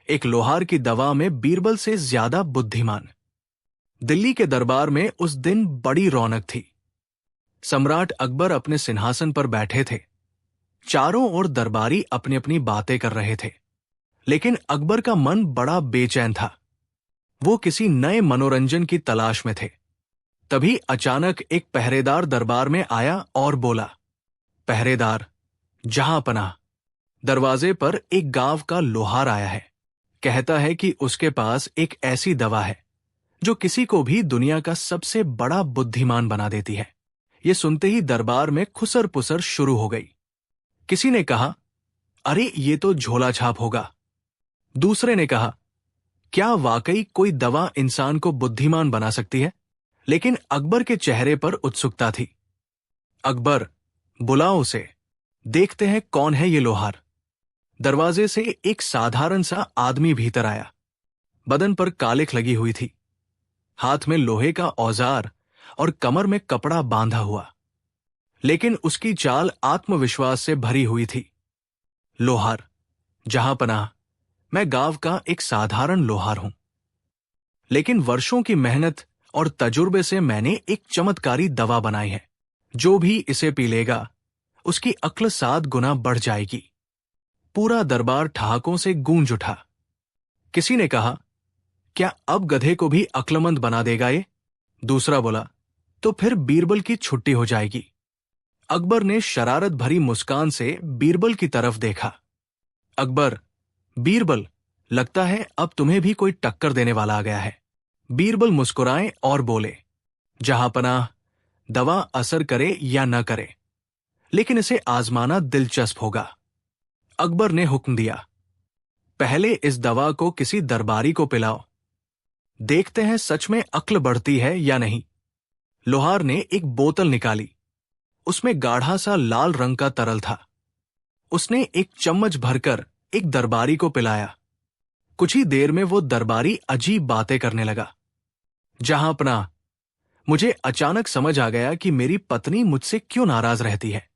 एक लोहार की दवा में बीरबल से ज्यादा बुद्धिमान। दिल्ली के दरबार में उस दिन बड़ी रौनक थी। सम्राट अकबर अपने सिंहासन पर बैठे थे। चारों ओर दरबारी अपनी अपनी बातें कर रहे थे, लेकिन अकबर का मन बड़ा बेचैन था। वो किसी नए मनोरंजन की तलाश में थे। तभी अचानक एक पहरेदार दरबार में आया और बोला, पहरेदार, जहां पनाह, दरवाजे पर एक गांव का लोहार आया है। कहता है कि उसके पास एक ऐसी दवा है जो किसी को भी दुनिया का सबसे बड़ा बुद्धिमान बना देती है। ये सुनते ही दरबार में खुसर पुसर शुरू हो गई। किसी ने कहा, अरे ये तो झोला छाप होगा। दूसरे ने कहा, क्या वाकई कोई दवा इंसान को बुद्धिमान बना सकती है? लेकिन अकबर के चेहरे पर उत्सुकता थी। अकबर, बुलाओ उसे, देखते हैं कौन है ये लोहार। दरवाजे से एक साधारण सा आदमी भीतर आया। बदन पर कालिख लगी हुई थी, हाथ में लोहे का औजार और कमर में कपड़ा बांधा हुआ, लेकिन उसकी चाल आत्मविश्वास से भरी हुई थी। लोहार, जहां पनाह, मैं गांव का एक साधारण लोहार हूं, लेकिन वर्षों की मेहनत और तजुर्बे से मैंने एक चमत्कारी दवा बनाई है। जो भी इसे पी लेगा उसकी अक्ल 7 गुना बढ़ जाएगी। पूरा दरबार ठहाकों से गूंज उठा। किसी ने कहा, क्या अब गधे को भी अक्लमंद बना देगा ये? दूसरा बोला, तो फिर बीरबल की छुट्टी हो जाएगी। अकबर ने शरारत भरी मुस्कान से बीरबल की तरफ देखा। अकबर, बीरबल, लगता है अब तुम्हें भी कोई टक्कर देने वाला आ गया है। बीरबल मुस्कुराए और बोले, जहां पनाह, दवा असर करे या न करे, लेकिन इसे आजमाना दिलचस्प होगा। अकबर ने हुक्म दिया, पहले इस दवा को किसी दरबारी को पिलाओ, देखते हैं सच में अक्ल बढ़ती है या नहीं। लोहार ने एक बोतल निकाली। उसमें गाढ़ा सा लाल रंग का तरल था। उसने एक चम्मच भरकर एक दरबारी को पिलाया। कुछ ही देर में वो दरबारी अजीब बातें करने लगा। जहां पनाह, मुझे अचानक समझ आ गया कि मेरी पत्नी मुझसे क्यों नाराज रहती है।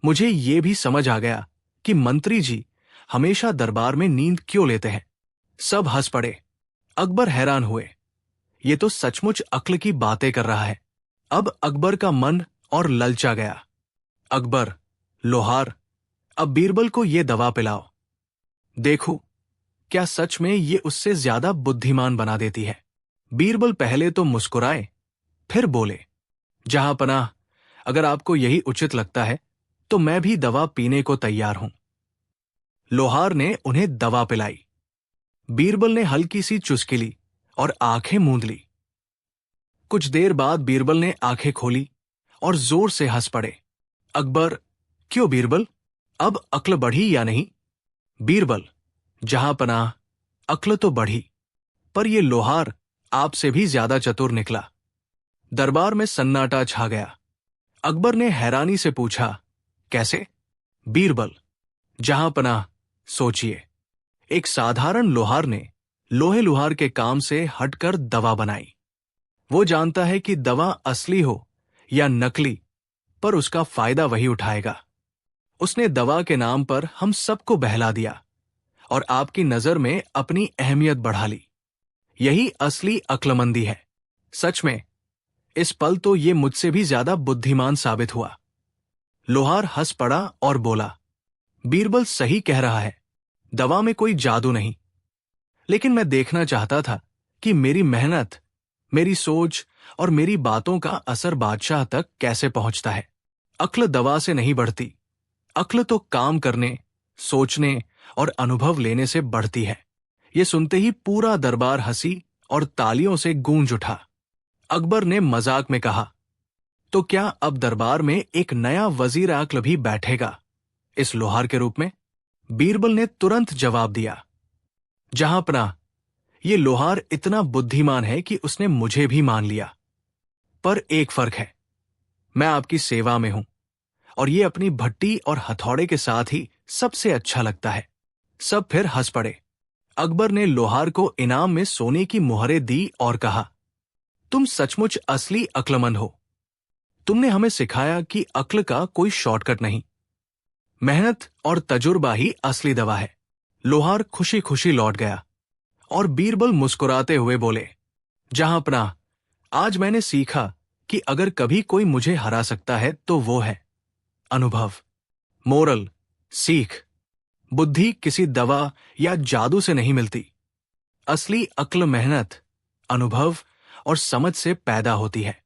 मुझे ये भी समझ आ गया कि मंत्री जी हमेशा दरबार में नींद क्यों लेते हैं। सब हंस पड़े। अकबर हैरान हुए। ये तो सचमुच अक्ल की बातें कर रहा है। अब अकबर का मन और ललचा गया। अकबर, लोहार, अब बीरबल को ये दवा पिलाओ, देखो क्या सच में ये उससे ज्यादा बुद्धिमान बना देती है। बीरबल पहले तो मुस्कुराए, फिर बोले, जहां पनाह, अगर आपको यही उचित लगता है तो मैं भी दवा पीने को तैयार हूं। लोहार ने उन्हें दवा पिलाई। बीरबल ने हल्की सी चुस्की ली और आंखें मूंद ली। कुछ देर बाद बीरबल ने आंखें खोली और जोर से हंस पड़े। अकबर, क्यों बीरबल, अब अक्ल बढ़ी या नहीं? बीरबल, जहां पनाह, अक्ल तो बढ़ी, पर यह लोहार आपसे भी ज्यादा चतुर निकला। दरबार में सन्नाटा छा गया। अकबर ने हैरानी से पूछा, कैसे? बीरबल, जहां पनाह, सोचिए, एक साधारण लोहार ने लोहे लुहार के काम से हटकर दवा बनाई। वो जानता है कि दवा असली हो या नकली, पर उसका फायदा वही उठाएगा। उसने दवा के नाम पर हम सबको बहला दिया और आपकी नजर में अपनी अहमियत बढ़ा ली। यही असली अक्लमंदी है। सच में इस पल तो ये मुझसे भी ज्यादा बुद्धिमान साबित हुआ। लोहार हंस पड़ा और बोला, बीरबल सही कह रहा है, दवा में कोई जादू नहीं, लेकिन मैं देखना चाहता था कि मेरी मेहनत, मेरी सोच और मेरी बातों का असर बादशाह तक कैसे पहुंचता है। अक्ल दवा से नहीं बढ़ती, अक्ल तो काम करने, सोचने और अनुभव लेने से बढ़ती है। ये सुनते ही पूरा दरबार हंसी और तालियों से गूंज उठा। अकबर ने मजाक में कहा, तो क्या अब दरबार में एक नया वजीर अक्ल भी बैठेगा इस लोहार के रूप में? बीरबल ने तुरंत जवाब दिया, जहां पनाह, ये लोहार इतना बुद्धिमान है कि उसने मुझे भी मान लिया। पर एक फर्क है, मैं आपकी सेवा में हूं और ये अपनी भट्टी और हथौड़े के साथ ही सबसे अच्छा लगता है। सब फिर हंस पड़े। अकबर ने लोहार को इनाम में सोने की मुहरें दी और कहा, तुम सचमुच असली अक्लमंद हो। तुमने हमें सिखाया कि अक्ल का कोई शॉर्टकट नहीं, मेहनत और तजुर्बा ही असली दवा है। लोहार खुशी खुशी लौट गया। और बीरबल मुस्कुराते हुए बोले, जहांपनाह, आज मैंने सीखा कि अगर कभी कोई मुझे हरा सकता है तो वो है अनुभव। मोरल, सीख, बुद्धि किसी दवा या जादू से नहीं मिलती। असली अक्ल मेहनत, अनुभव और समझ से पैदा होती है।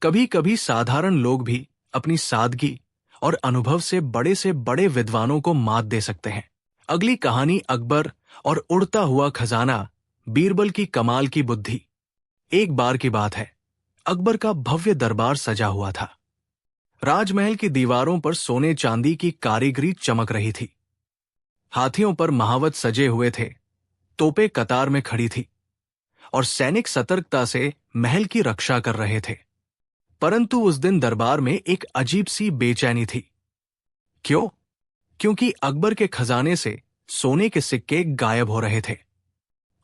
कभी कभी साधारण लोग भी अपनी सादगी और अनुभव से बड़े विद्वानों को मात दे सकते हैं। अगली कहानी अकबर और उड़ता हुआ खजाना, बीरबल की कमाल की बुद्धि। एक बार की बात है, अकबर का भव्य दरबार सजा हुआ था। राजमहल की दीवारों पर सोने चांदी की कारीगरी चमक रही थी। हाथियों पर महावत सजे हुए थे, तोपें कतार में खड़ी थी और सैनिक सतर्कता से महल की रक्षा कर रहे थे। परंतु उस दिन दरबार में एक अजीब सी बेचैनी थी। क्यों? क्योंकि अकबर के खजाने से सोने के सिक्के गायब हो रहे थे।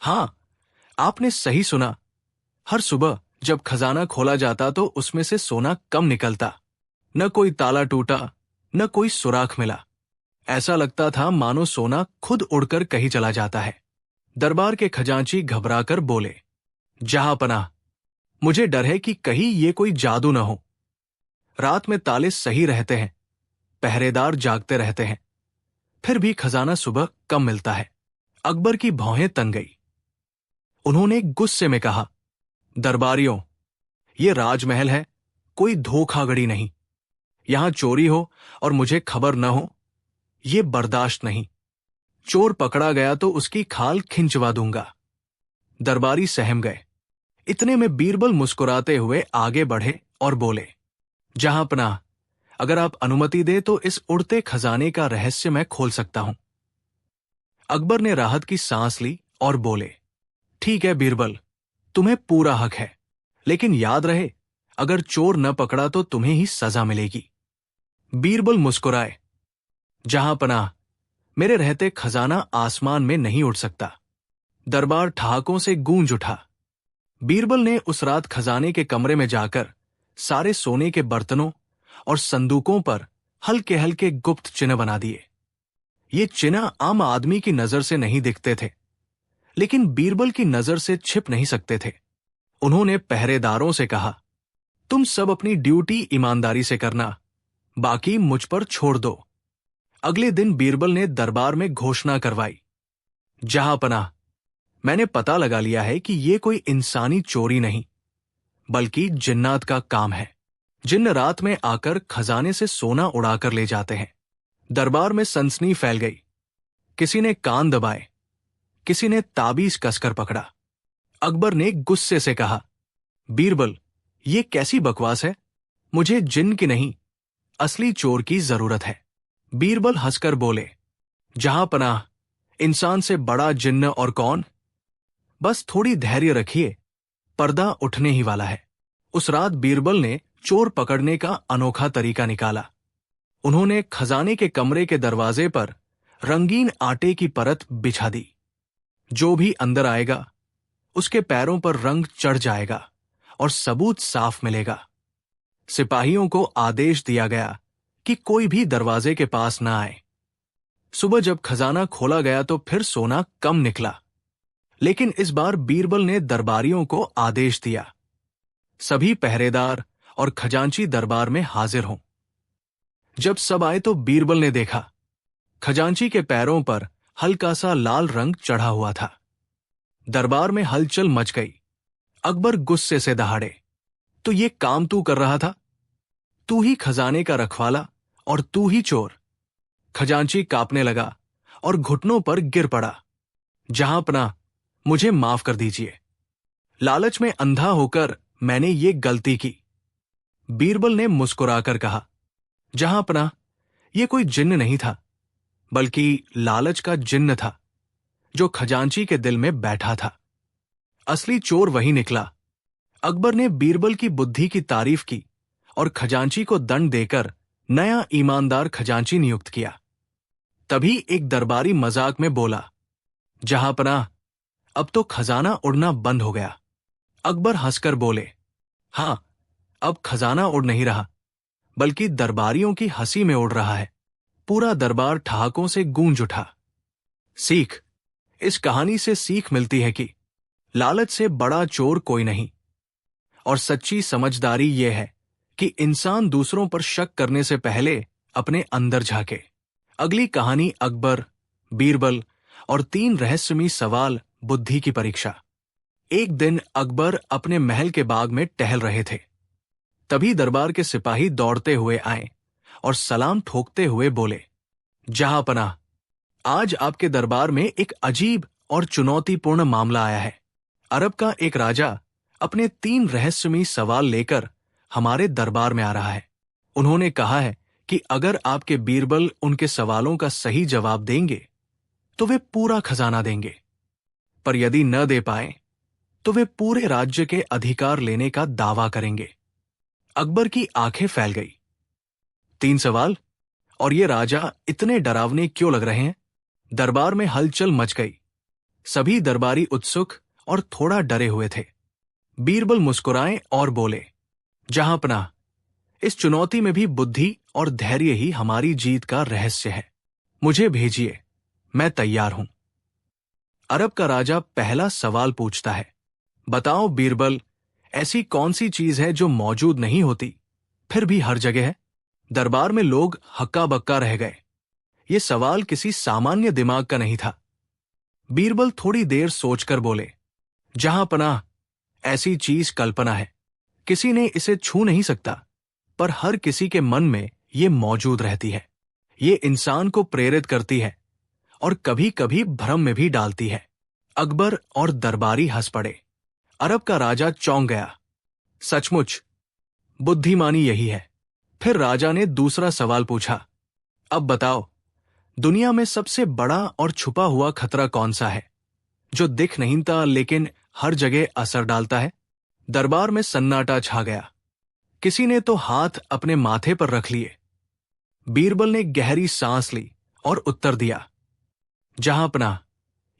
हां, आपने सही सुना। हर सुबह जब खजाना खोला जाता तो उसमें से सोना कम निकलता। न कोई ताला टूटा, न कोई सुराख मिला। ऐसा लगता था मानो सोना खुद उड़कर कहीं चला जाता है। दरबार के खजांची घबराकर बोले, जहांपनाह, मुझे डर है कि कहीं ये कोई जादू न हो। रात में ताले सही रहते हैं, पहरेदार जागते रहते हैं, फिर भी खजाना सुबह कम मिलता है। अकबर की भौहें तन गई। उन्होंने गुस्से में कहा, दरबारियों, ये राजमहल है, कोई धोखाधड़ी नहीं। यहां चोरी हो और मुझे खबर न हो, ये बर्दाश्त नहीं। चोर पकड़ा गया तो उसकी खाल खिंचवा दूंगा। दरबारी सहम गए। इतने में बीरबल मुस्कुराते हुए आगे बढ़े और बोले, जहांपनाह, अगर आप अनुमति दे तो इस उड़ते खजाने का रहस्य मैं खोल सकता हूं। अकबर ने राहत की सांस ली और बोले, ठीक है बीरबल, तुम्हें पूरा हक है, लेकिन याद रहे, अगर चोर न पकड़ा तो तुम्हें ही सजा मिलेगी। बीरबल मुस्कुराए, जहांपनाह, मेरे रहते खजाना आसमान में नहीं उड़ सकता। दरबार ठहाकों से गूंज उठा। बीरबल ने उस रात खजाने के कमरे में जाकर सारे सोने के बर्तनों और संदूकों पर हल्के हल्के गुप्त चिन्ह बना दिए। ये चिन्ह आम आदमी की नजर से नहीं दिखते थे, लेकिन बीरबल की नजर से छिप नहीं सकते थे। उन्होंने पहरेदारों से कहा, तुम सब अपनी ड्यूटी ईमानदारी से करना, बाकी मुझ पर छोड़ दो। अगले दिन बीरबल ने दरबार में घोषणा करवाई, जहांपनाह, मैंने पता लगा लिया है कि ये कोई इंसानी चोरी नहीं, बल्कि जिन्नात का काम है। जिन्न रात में आकर खजाने से सोना उड़ाकर ले जाते हैं। दरबार में सनसनी फैल गई। किसी ने कान दबाए, किसी ने ताबीज कसकर पकड़ा। अकबर ने गुस्से से कहा, बीरबल, ये कैसी बकवास है? मुझे जिन्न की नहीं, असली चोर की जरूरत है। बीरबल हंसकर बोले, जहांपनाह, इंसान से बड़ा जिन्न और कौन? बस थोड़ी धैर्य रखिए, पर्दा उठने ही वाला है। उस रात बीरबल ने चोर पकड़ने का अनोखा तरीका निकाला। उन्होंने खजाने के कमरे के दरवाजे पर रंगीन आटे की परत बिछा दी। जो भी अंदर आएगा, उसके पैरों पर रंग चढ़ जाएगा और सबूत साफ मिलेगा। सिपाहियों को आदेश दिया गया कि कोई भी दरवाजे के पास न आए। सुबह जब खजाना खोला गया तो फिर सोना कम निकला, लेकिन इस बार बीरबल ने दरबारियों को आदेश दिया, सभी पहरेदार और खजांची दरबार में हाजिर हों। जब सब आए तो बीरबल ने देखा, खजांची के पैरों पर हल्का सा लाल रंग चढ़ा हुआ था। दरबार में हलचल मच गई। अकबर गुस्से से दहाड़े, तो ये काम तू कर रहा था? तू ही खजाने का रखवाला और तू ही चोर। खजांची कांपने लगा और घुटनों पर गिर पड़ा। जहांपनाह, मुझे माफ कर दीजिए। लालच में अंधा होकर मैंने ये गलती की। बीरबल ने मुस्कुराकर कहा, जहांपनाह, ये कोई जिन्न नहीं था, बल्कि लालच का जिन्न था जो खजांची के दिल में बैठा था। असली चोर वही निकला। अकबर ने बीरबल की बुद्धि की तारीफ की और खजांची को दंड देकर नया ईमानदार खजांची नियुक्त किया। तभी एक दरबारी मजाक में बोला, जहांपनाह, अब तो खजाना उड़ना बंद हो गया। अकबर हंसकर बोले, हां, अब खजाना उड़ नहीं रहा, बल्कि दरबारियों की हंसी में उड़ रहा है। पूरा दरबार ठहाकों से गूंज उठा। सीख, इस कहानी से सीख मिलती है कि लालच से बड़ा चोर कोई नहीं, और सच्ची समझदारी यह है कि इंसान दूसरों पर शक करने से पहले अपने अंदर झांके। अगली कहानी अकबर, बीरबल और 3 रहस्यमयी सवाल बुद्धि की परीक्षा। एक दिन अकबर अपने महल के बाग में टहल रहे थे। तभी दरबार के सिपाही दौड़ते हुए आए और सलाम ठोकते हुए बोले, जहांपनाह, आज आपके दरबार में एक अजीब और चुनौतीपूर्ण मामला आया है। अरब का एक राजा अपने 3 रहस्यमयी सवाल लेकर हमारे दरबार में आ रहा है। उन्होंने कहा है कि अगर आपके बीरबल उनके सवालों का सही जवाब देंगे तो वे पूरा खजाना देंगे, पर यदि न दे पाए तो वे पूरे राज्य के अधिकार लेने का दावा करेंगे। अकबर की आंखें फैल गई। 3 सवाल, और ये राजा इतने डरावने क्यों लग रहे हैं? दरबार में हलचल मच गई। सभी दरबारी उत्सुक और थोड़ा डरे हुए थे। बीरबल मुस्कुराए और बोले, जहांपनाह, इस चुनौती में भी बुद्धि और धैर्य ही हमारी जीत का रहस्य है। मुझे भेजिए, मैं तैयार हूं। अरब का राजा पहला सवाल पूछता है, बताओ बीरबल, ऐसी कौन सी चीज है जो मौजूद नहीं होती फिर भी हर जगह है? दरबार में लोग हक्का बक्का रह गए। ये सवाल किसी सामान्य दिमाग का नहीं था। बीरबल थोड़ी देर सोचकर बोले, जहांपनाह, ऐसी चीज कल्पना है। किसी ने इसे छू नहीं सकता, पर हर किसी के मन में ये मौजूद रहती है। ये इंसान को प्रेरित करती है और कभी कभी भ्रम में भी डालती है। अकबर और दरबारी हंस पड़े। अरब का राजा चौंक गया। सचमुच बुद्धिमानी यही है। फिर राजा ने दूसरा सवाल पूछा, अब बताओ, दुनिया में सबसे बड़ा और छुपा हुआ खतरा कौन सा है, जो दिख नहीं था लेकिन हर जगह असर डालता है? दरबार में सन्नाटा छा गया। किसी ने तो हाथ अपने माथे पर रख लिए। बीरबल ने गहरी सांस ली और उत्तर दिया, जहांपनाह,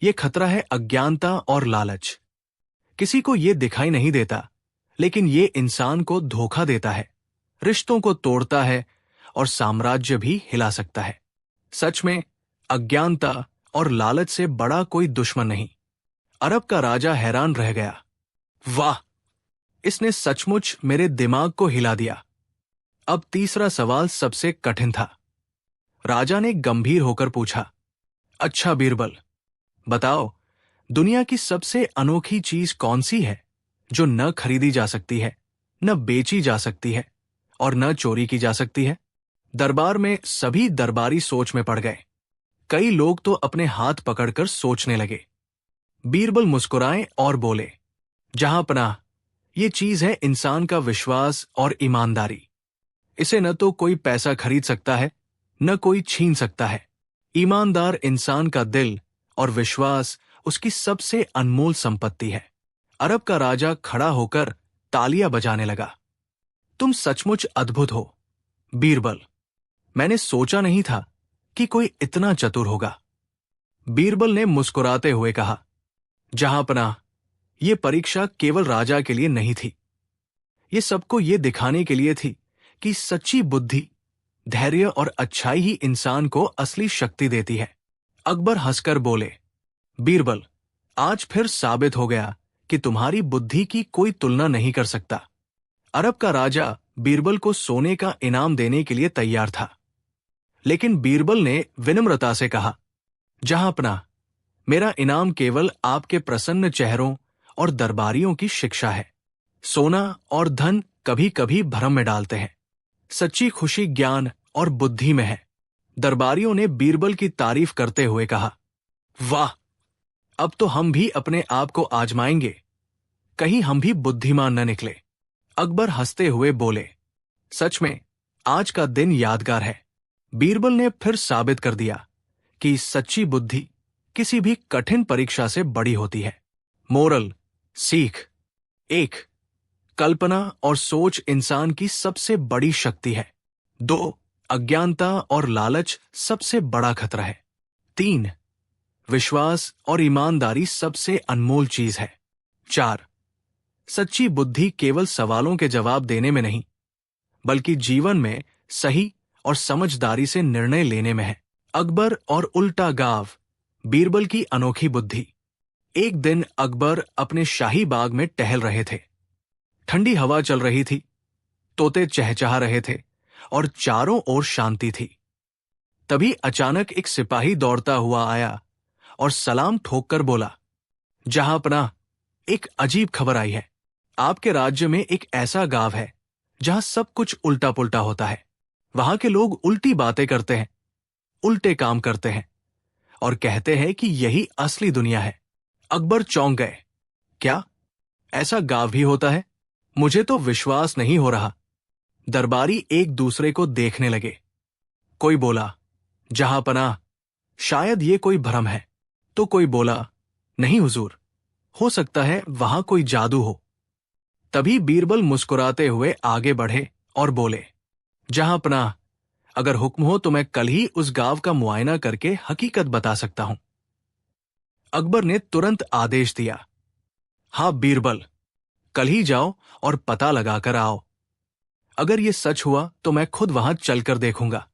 यह खतरा है अज्ञानता और लालच। किसी को यह दिखाई नहीं देता, लेकिन यह इंसान को धोखा देता है, रिश्तों को तोड़ता है और साम्राज्य भी हिला सकता है। सच में अज्ञानता और लालच से बड़ा कोई दुश्मन नहीं। अरब का राजा हैरान रह गया। वाह, इसने सचमुच मेरे दिमाग को हिला दिया। अब तीसरा सवाल सबसे कठिन था। राजा ने गंभीर होकर पूछा, अच्छा बीरबल, बताओ, दुनिया की सबसे अनोखी चीज कौन सी है जो न खरीदी जा सकती है, न बेची जा सकती है और न चोरी की जा सकती है? दरबार में सभी दरबारी सोच में पड़ गए। कई लोग तो अपने हाथ पकड़कर सोचने लगे। बीरबल मुस्कुराए और बोले, जहांपनाह, ये चीज है इंसान का विश्वास और ईमानदारी। इसे न तो कोई पैसा खरीद सकता है, न कोई छीन सकता है। ईमानदार इंसान का दिल और विश्वास उसकी सबसे अनमोल संपत्ति है। अरब का राजा खड़ा होकर तालियां बजाने लगा। तुम सचमुच अद्भुत हो बीरबल। मैंने सोचा नहीं था कि कोई इतना चतुर होगा। बीरबल ने मुस्कुराते हुए कहा, जहांपनाह, यह परीक्षा केवल राजा के लिए नहीं थी। ये सबको ये दिखाने के लिए थी कि सच्ची बुद्धि, धैर्य और अच्छाई ही इंसान को असली शक्ति देती है। अकबर हंसकर बोले, बीरबल, आज फिर साबित हो गया कि तुम्हारी बुद्धि की कोई तुलना नहीं कर सकता। अरब का राजा बीरबल को सोने का इनाम देने के लिए तैयार था, लेकिन बीरबल ने विनम्रता से कहा, जहांपनाह, मेरा इनाम केवल आपके प्रसन्न चेहरों और दरबारियों की शिक्षा है। सोना और धन कभी कभी भ्रम में डालते हैं। सच्ची खुशी ज्ञान और बुद्धि में है। दरबारियों ने बीरबल की तारीफ करते हुए कहा, वाह, अब तो हम भी अपने आप को आजमाएंगे, कहीं हम भी बुद्धिमान न निकले। अकबर हंसते हुए बोले, सच में आज का दिन यादगार है। बीरबल ने फिर साबित कर दिया कि सच्ची बुद्धि किसी भी कठिन परीक्षा से बड़ी होती है। मोरल, सीख, 1, कल्पना और सोच इंसान की सबसे बड़ी शक्ति है। 2, अज्ञानता और लालच सबसे बड़ा खतरा है। 3, विश्वास और ईमानदारी सबसे अनमोल चीज है। 4, सच्ची बुद्धि केवल सवालों के जवाब देने में नहीं, बल्कि जीवन में सही और समझदारी से निर्णय लेने में है। अकबर और उल्टा गाव, बीरबल की अनोखी बुद्धि। एक दिन अकबर अपने शाही बाग में टहल रहे थे। ठंडी हवा चल रही थी, तोते चहचहा रहे थे और चारों ओर शांति थी। तभी अचानक एक सिपाही दौड़ता हुआ आया और सलाम ठोककर बोला, जहांपनाह, एक अजीब खबर आई है। आपके राज्य में एक ऐसा गांव है जहां सब कुछ उल्टा पुल्टा होता है। वहां के लोग उल्टी बातें करते हैं, उल्टे काम करते हैं और कहते हैं कि यही असली दुनिया है। अकबर चौंक गए। क्या ऐसा गांव भी होता है? मुझे तो विश्वास नहीं हो रहा। दरबारी एक दूसरे को देखने लगे। कोई बोला, जहांपनाह, शायद ये कोई भ्रम है। तो कोई बोला, नहीं हुजूर, हो सकता है वहां कोई जादू हो। तभी बीरबल मुस्कुराते हुए आगे बढ़े और बोले, जहांपनाह, अगर हुक्म हो तो मैं कल ही उस गांव का मुआयना करके हकीकत बता सकता हूं। अकबर ने तुरंत आदेश दिया, हाँ बीरबल, कल ही जाओ और पता लगाकर आओ। अगर ये सच हुआ तो मैं खुद वहां चलकर देखूंगा।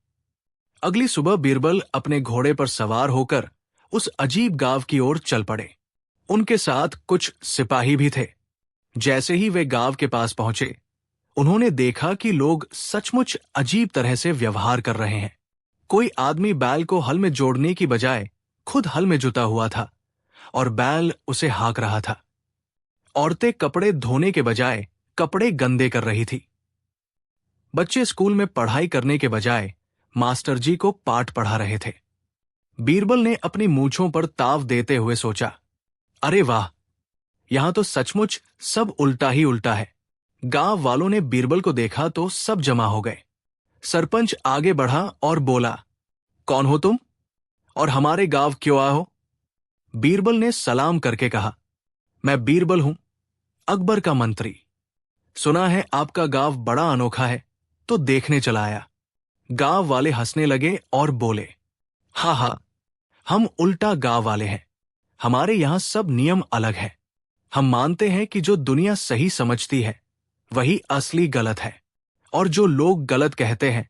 अगली सुबह बीरबल अपने घोड़े पर सवार होकर उस अजीब गांव की ओर चल पड़े। उनके साथ कुछ सिपाही भी थे। जैसे ही वे गांव के पास पहुंचे, उन्होंने देखा कि लोग सचमुच अजीब तरह से व्यवहार कर रहे हैं। कोई आदमी बैल को हल में जोड़ने की बजाय खुद हल में जुता हुआ था और बैल उसे हाँक रहा था। औरतें कपड़े धोने के बजाय कपड़े गंदे कर रही थी। बच्चे स्कूल में पढ़ाई करने के बजाय मास्टर जी को पाठ पढ़ा रहे थे। बीरबल ने अपनी मूंछों पर ताव देते हुए सोचा, अरे वाह, यहां तो सचमुच सब उल्टा ही उल्टा है। गांव वालों ने बीरबल को देखा तो सब जमा हो गए। सरपंच आगे बढ़ा और बोला, कौन हो तुम और हमारे गांव क्यों आए हो? बीरबल ने सलाम करके कहा, मैं बीरबल हूं, अकबर का मंत्री। सुना है आपका गांव बड़ा अनोखा है, तो देखने चला आया। गांव वाले हंसने लगे और बोले, हा हा, हम उल्टा गांव वाले हैं। हमारे यहां सब नियम अलग है। हम मानते हैं कि जो दुनिया सही समझती है वही असली गलत है, और जो लोग गलत कहते हैं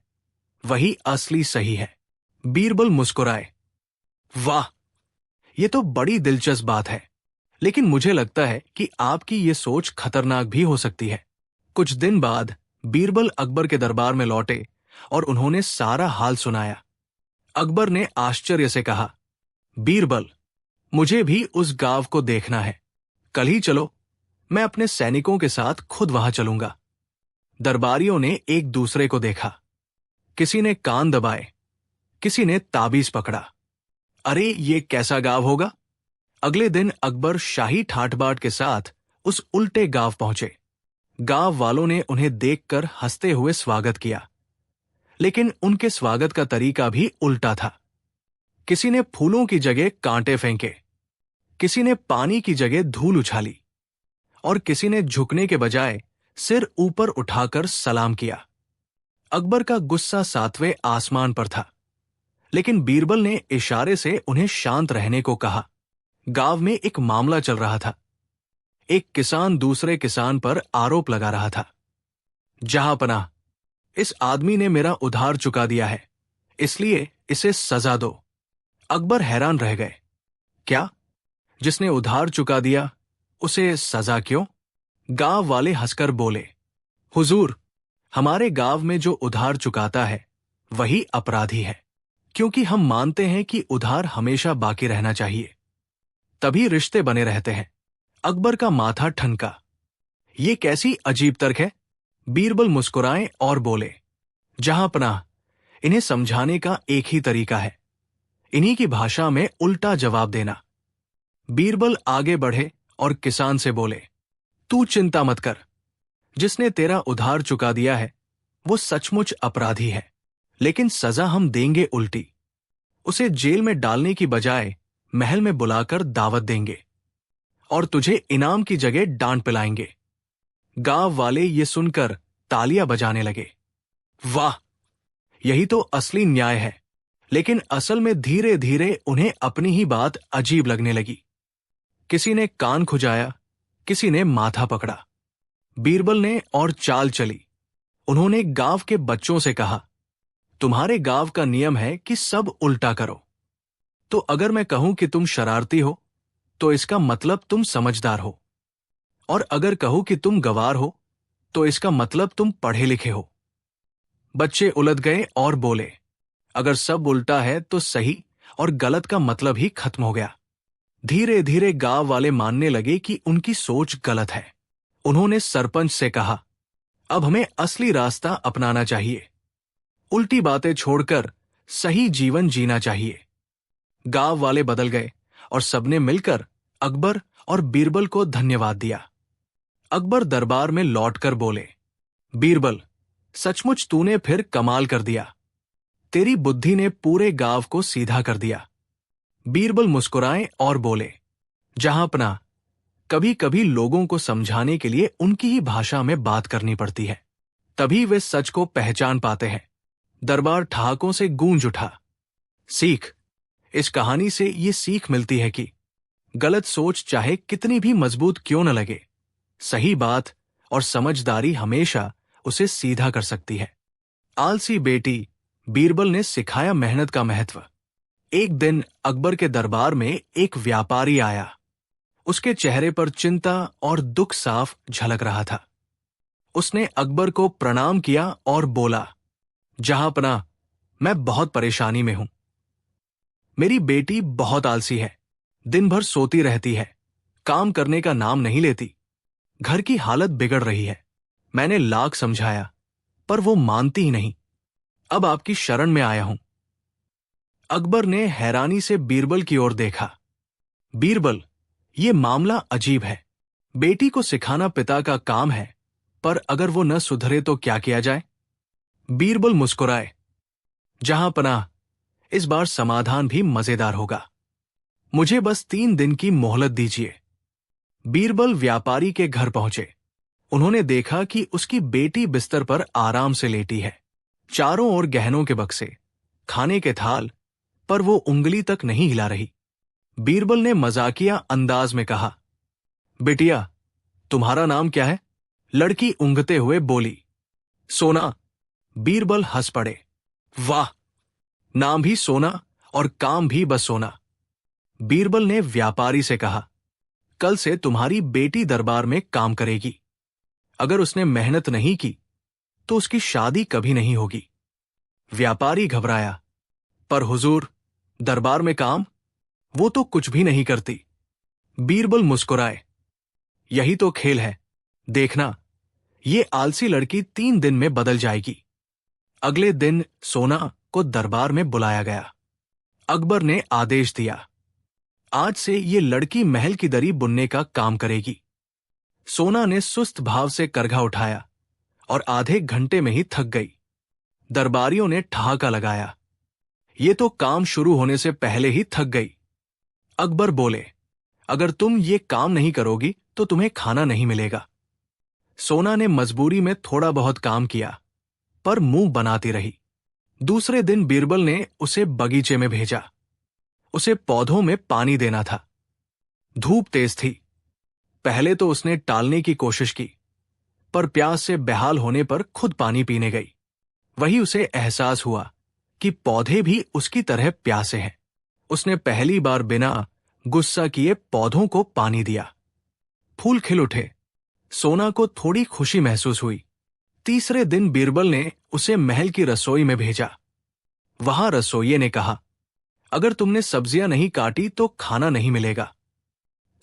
वही असली सही है। बीरबल मुस्कुराए, वाह, ये तो बड़ी दिलचस्प बात है, लेकिन मुझे लगता है कि आपकी ये सोच खतरनाक भी हो सकती है। कुछ दिन बाद बीरबल अकबर के दरबार में लौटे और उन्होंने सारा हाल सुनाया। अकबर ने आश्चर्य से कहा, बीरबल, मुझे भी उस गांव को देखना है। कल ही चलो, मैं अपने सैनिकों के साथ खुद वहां चलूंगा। दरबारियों ने एक दूसरे को देखा। किसी ने कान दबाए, किसी ने ताबीज पकड़ा। अरे ये कैसा गांव होगा? अगले दिन अकबर शाही ठाट बाट के साथ उस उल्टे गांव पहुंचे। गांव वालों ने उन्हें देखकर हंसते हुए स्वागत किया, लेकिन उनके स्वागत का तरीका भी उल्टा था। किसी ने फूलों की जगह कांटे फेंके, किसी ने पानी की जगह धूल उछाली और किसी ने झुकने के बजाय सिर ऊपर उठाकर सलाम किया। अकबर का गुस्सा सातवें आसमान पर था, लेकिन बीरबल ने इशारे से उन्हें शांत रहने को कहा। गांव में एक मामला चल रहा था। एक किसान दूसरे किसान पर आरोप लगा रहा था, जहांपनाह, इस आदमी ने मेरा उधार चुका दिया है, इसलिए इसे सजा दो। अकबर हैरान रह गए। क्या? जिसने उधार चुका दिया उसे सजा क्यों? गांव वाले हंसकर बोले, हुजूर, हमारे गांव में जो उधार चुकाता है वही अपराधी है, क्योंकि हम मानते हैं कि उधार हमेशा बाकी रहना चाहिए, तभी रिश्ते बने रहते हैं। अकबर का माथा ठनका। ये कैसी अजीब तर्क है? बीरबल मुस्कुराए और बोले, जहांपनाह, इन्हें समझाने का एक ही तरीका है, इन्हीं की भाषा में उल्टा जवाब देना। बीरबल आगे बढ़े और किसान से बोले, तू चिंता मत कर, जिसने तेरा उधार चुका दिया है वो सचमुच अपराधी है, लेकिन सजा हम देंगे उल्टी। उसे जेल में डालने की बजाय महल में बुलाकर दावत देंगे और तुझे इनाम की जगह डांट पिलाएंगे। गांव वाले ये सुनकर तालियां बजाने लगे। वाह, यही तो असली न्याय है। लेकिन असल में धीरे धीरे उन्हें अपनी ही बात अजीब लगने लगी। किसी ने कान खुजाया, किसी ने माथा पकड़ा। बीरबल ने और चाल चली। उन्होंने गांव के बच्चों से कहा, तुम्हारे गांव का नियम है कि सब उल्टा करो। तो अगर मैं कहूं कि तुम शरारती हो तो इसका मतलब तुम समझदार हो, और अगर कहूं कि तुम गंवार हो तो इसका मतलब तुम पढ़े लिखे हो। बच्चे उलझ गए और बोले, अगर सब उल्टा है तो सही और गलत का मतलब ही खत्म हो गया। धीरे धीरे गांव वाले मानने लगे कि उनकी सोच गलत है। उन्होंने सरपंच से कहा, अब हमें असली रास्ता अपनाना चाहिए। उल्टी बातें छोड़कर सही जीवन जीना चाहिए। गांव वाले बदल गए और सबने मिलकर अकबर और बीरबल को धन्यवाद दिया। अकबर दरबार में लौटकर बोले, बीरबल, सचमुच तूने फिर कमाल कर दिया। तेरी बुद्धि ने पूरे गांव को सीधा कर दिया। बीरबल मुस्कुराए और बोले, जहांपना, कभी कभी लोगों को समझाने के लिए उनकी ही भाषा में बात करनी पड़ती है, तभी वे सच को पहचान पाते हैं। दरबार ठहाकों से गूंज उठा। सीख। इस कहानी से ये सीख मिलती है कि गलत सोच चाहे कितनी भी मजबूत क्यों न लगे, सही बात और समझदारी हमेशा उसे सीधा कर सकती है। आलसी बेटी बीरबल ने सिखाया मेहनत का महत्व। एक दिन अकबर के दरबार में एक व्यापारी आया। उसके चेहरे पर चिंता और दुख साफ झलक रहा था। उसने अकबर को प्रणाम किया और बोला, जहांपना, मैं बहुत परेशानी में हूं। मेरी बेटी बहुत आलसी है, दिन भर सोती रहती है, काम करने का नाम नहीं लेती। घर की हालत बिगड़ रही है। मैंने लाख समझाया पर वो मानती ही नहीं। अब आपकी शरण में आया हूं। अकबर ने हैरानी से बीरबल की ओर देखा। बीरबल, ये मामला अजीब है। बेटी को सिखाना पिता का काम है, पर अगर वो न सुधरे तो क्या किया जाए? बीरबल मुस्कुराए, जहांपनाह, इस बार समाधान भी मजेदार होगा। मुझे बस 3 दिन की मोहलत दीजिए। बीरबल व्यापारी के घर पहुंचे। उन्होंने देखा कि उसकी बेटी बिस्तर पर आराम से लेटी है। चारों ओर गहनों के बक्से, खाने के थाल, पर वो उंगली तक नहीं हिला रही। बीरबल ने मजाकिया अंदाज में कहा, बिटिया, तुम्हारा नाम क्या है? लड़की ऊँघते हुए बोली, सोना। बीरबल हंस पड़े, वाह, नाम भी सोना और काम भी बस सोना। बीरबल ने व्यापारी से कहा, कल से तुम्हारी बेटी दरबार में काम करेगी। अगर उसने मेहनत नहीं की तो उसकी शादी कभी नहीं होगी। व्यापारी घबराया, पर हुजूर, दरबार में काम, वो तो कुछ भी नहीं करती। बीरबल मुस्कुराए, यही तो खेल है। देखना, ये आलसी लड़की 3 दिन में बदल जाएगी। अगले दिन सोना को दरबार में बुलाया गया। अकबर ने आदेश दिया, आज से ये लड़की महल की दरी बुनने का काम करेगी। सोना ने सुस्त भाव से करघा उठाया और आधे घंटे में ही थक गई। दरबारियों ने ठहाका लगाया, ये तो काम शुरू होने से पहले ही थक गई। अकबर बोले, अगर तुम ये काम नहीं करोगी तो तुम्हें खाना नहीं मिलेगा। सोना ने मजबूरी में थोड़ा बहुत काम किया, पर मुंह बनाती रही। दूसरे दिन बीरबल ने उसे बगीचे में भेजा। उसे पौधों में पानी देना था। धूप तेज थी। पहले तो उसने टालने की कोशिश की, पर प्यास से बेहाल होने पर खुद पानी पीने गई। वही उसे एहसास हुआ कि पौधे भी उसकी तरह प्यासे हैं। उसने पहली बार बिना गुस्सा किए पौधों को पानी दिया। फूल खिल उठे। सोना को थोड़ी खुशी महसूस हुई। तीसरे दिन बीरबल ने उसे महल की रसोई में भेजा। वहां रसोइये ने कहा, अगर तुमने सब्जियां नहीं काटी तो खाना नहीं मिलेगा।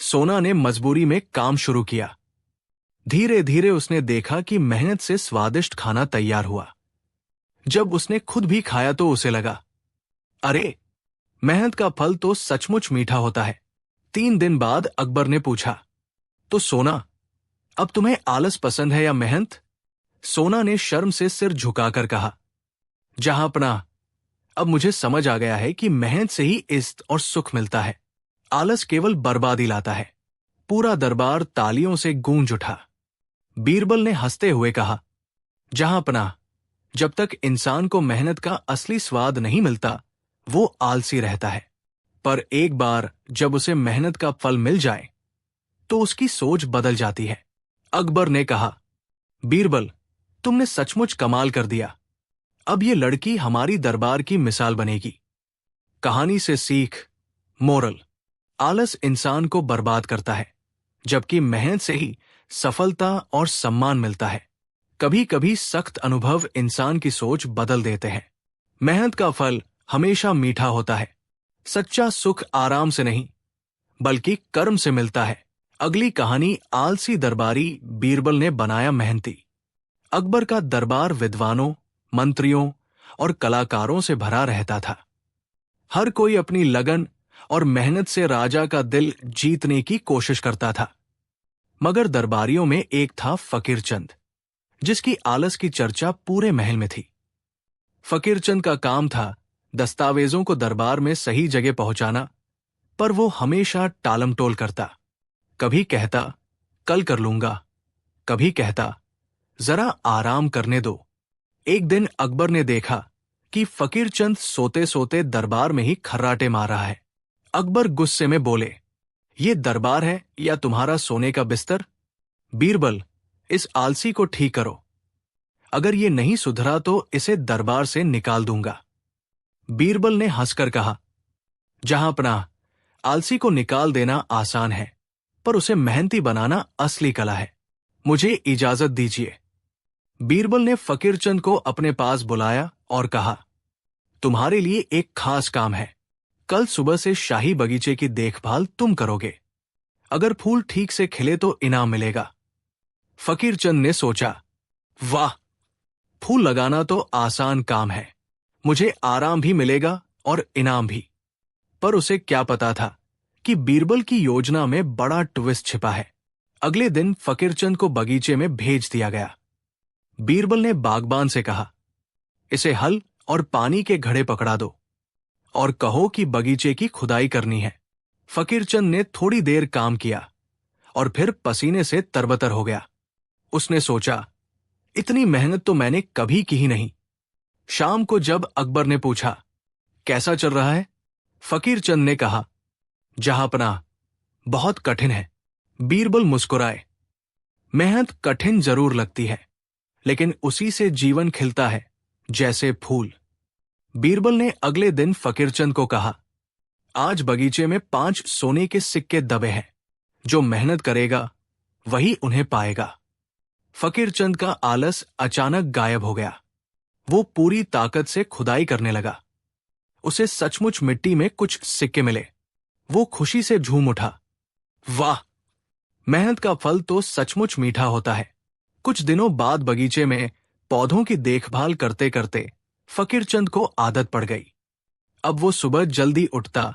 सोना ने मजबूरी में काम शुरू किया। धीरे धीरे उसने देखा कि मेहनत से स्वादिष्ट खाना तैयार हुआ। जब उसने खुद भी खाया तो उसे लगा, अरे, मेहनत का फल तो सचमुच मीठा होता है। 3 दिन बाद अकबर ने पूछा, तो सोना, अब तुम्हें आलस पसंद है या मेहनत? सोना ने शर्म से सिर झुकाकर कहा, जहांपनाह, अब मुझे समझ आ गया है कि मेहनत से ही इज्जत और सुख मिलता है। आलस केवल बर्बादी लाता है। पूरा दरबार तालियों से गूंज उठा। बीरबल ने हंसते हुए कहा, जहांपनाह, जब तक इंसान को मेहनत का असली स्वाद नहीं मिलता, वो आलसी रहता है। पर एक बार जब उसे मेहनत का फल मिल जाए, तो उसकी सोच बदल जाती है। अकबर ने कहा, बीरबल, तुमने सचमुच कमाल कर दिया। अब ये लड़की हमारी दरबार की मिसाल बनेगी। कहानी से सीख, मोरल: आलस इंसान को बर्बाद करता है, जबकि मेहनत से ही सफलता और सम्मान मिलता है। कभी कभी सख्त अनुभव इंसान की सोच बदल देते हैं। मेहनत का फल हमेशा मीठा होता है। सच्चा सुख आराम से नहीं, बल्कि कर्म से मिलता है। अगली कहानी: आलसी दरबारी बीरबल ने बनाया मेहनती। अकबर का दरबार विद्वानों, मंत्रियों और कलाकारों से भरा रहता था। हर कोई अपनी लगन और मेहनत से राजा का दिल जीतने की कोशिश करता था। मगर दरबारियों में एक था फकीर चंद, जिसकी आलस की चर्चा पूरे महल में थी। फकीर चंद का काम था दस्तावेजों को दरबार में सही जगह पहुंचाना, पर वो हमेशा टालमटोल करता। कभी कहता कल कर लूंगा, कभी कहता जरा आराम करने दो। एक दिन अकबर ने देखा कि फकीर चंद सोते सोते दरबार में ही खर्राटे मार रहा है। अकबर गुस्से में बोले, ये दरबार है या तुम्हारा सोने का बिस्तर? बीरबल, इस आलसी को ठीक करो। अगर ये नहीं सुधरा तो इसे दरबार से निकाल दूंगा। बीरबल ने हंसकर कहा, जहां पनाह, आलसी को निकाल देना आसान है, पर उसे मेहनती बनाना असली कला है। मुझे इजाजत दीजिए। बीरबल ने फकीर चंद को अपने पास बुलाया और कहा, तुम्हारे लिए एक खास काम है। कल सुबह से शाही बगीचे की देखभाल तुम करोगे। अगर फूल ठीक से खिले तो इनाम मिलेगा। फकीर चंद ने सोचा, वाह, फूल लगाना तो आसान काम है, मुझे आराम भी मिलेगा और इनाम भी। पर उसे क्या पता था कि बीरबल की योजना में बड़ा ट्विस्ट छिपा है। अगले दिन फकीर चंद को बगीचे में भेज दिया गया। बीरबल ने बागबान से कहा, इसे हल और पानी के घड़े पकड़ा दो और कहो कि बगीचे की खुदाई करनी है। फकीर चंद ने थोड़ी देर काम किया और फिर पसीने से तरबतर हो गया। उसने सोचा, इतनी मेहनत तो मैंने कभी की ही नहीं। शाम को जब अकबर ने पूछा, कैसा चल रहा है? फकीर चंद ने कहा, जहांपनाह, बहुत कठिन है। बीरबल मुस्कुराए, मेहनत कठिन जरूर लगती है, लेकिन उसी से जीवन खिलता है, जैसे फूल। बीरबल ने अगले दिन फकीर चंद को कहा, आज बगीचे में 5 सोने के सिक्के दबे हैं। जो मेहनत करेगा वही उन्हें पाएगा। फकीर चंद का आलस अचानक गायब हो गया। वो पूरी ताकत से खुदाई करने लगा। उसे सचमुच मिट्टी में कुछ सिक्के मिले। वो खुशी से झूम उठा, वाह, मेहनत का फल तो सचमुच मीठा होता है। कुछ दिनों बाद बगीचे में पौधों की देखभाल करते करते फकीर चंद को आदत पड़ गई। अब वो सुबह जल्दी उठता,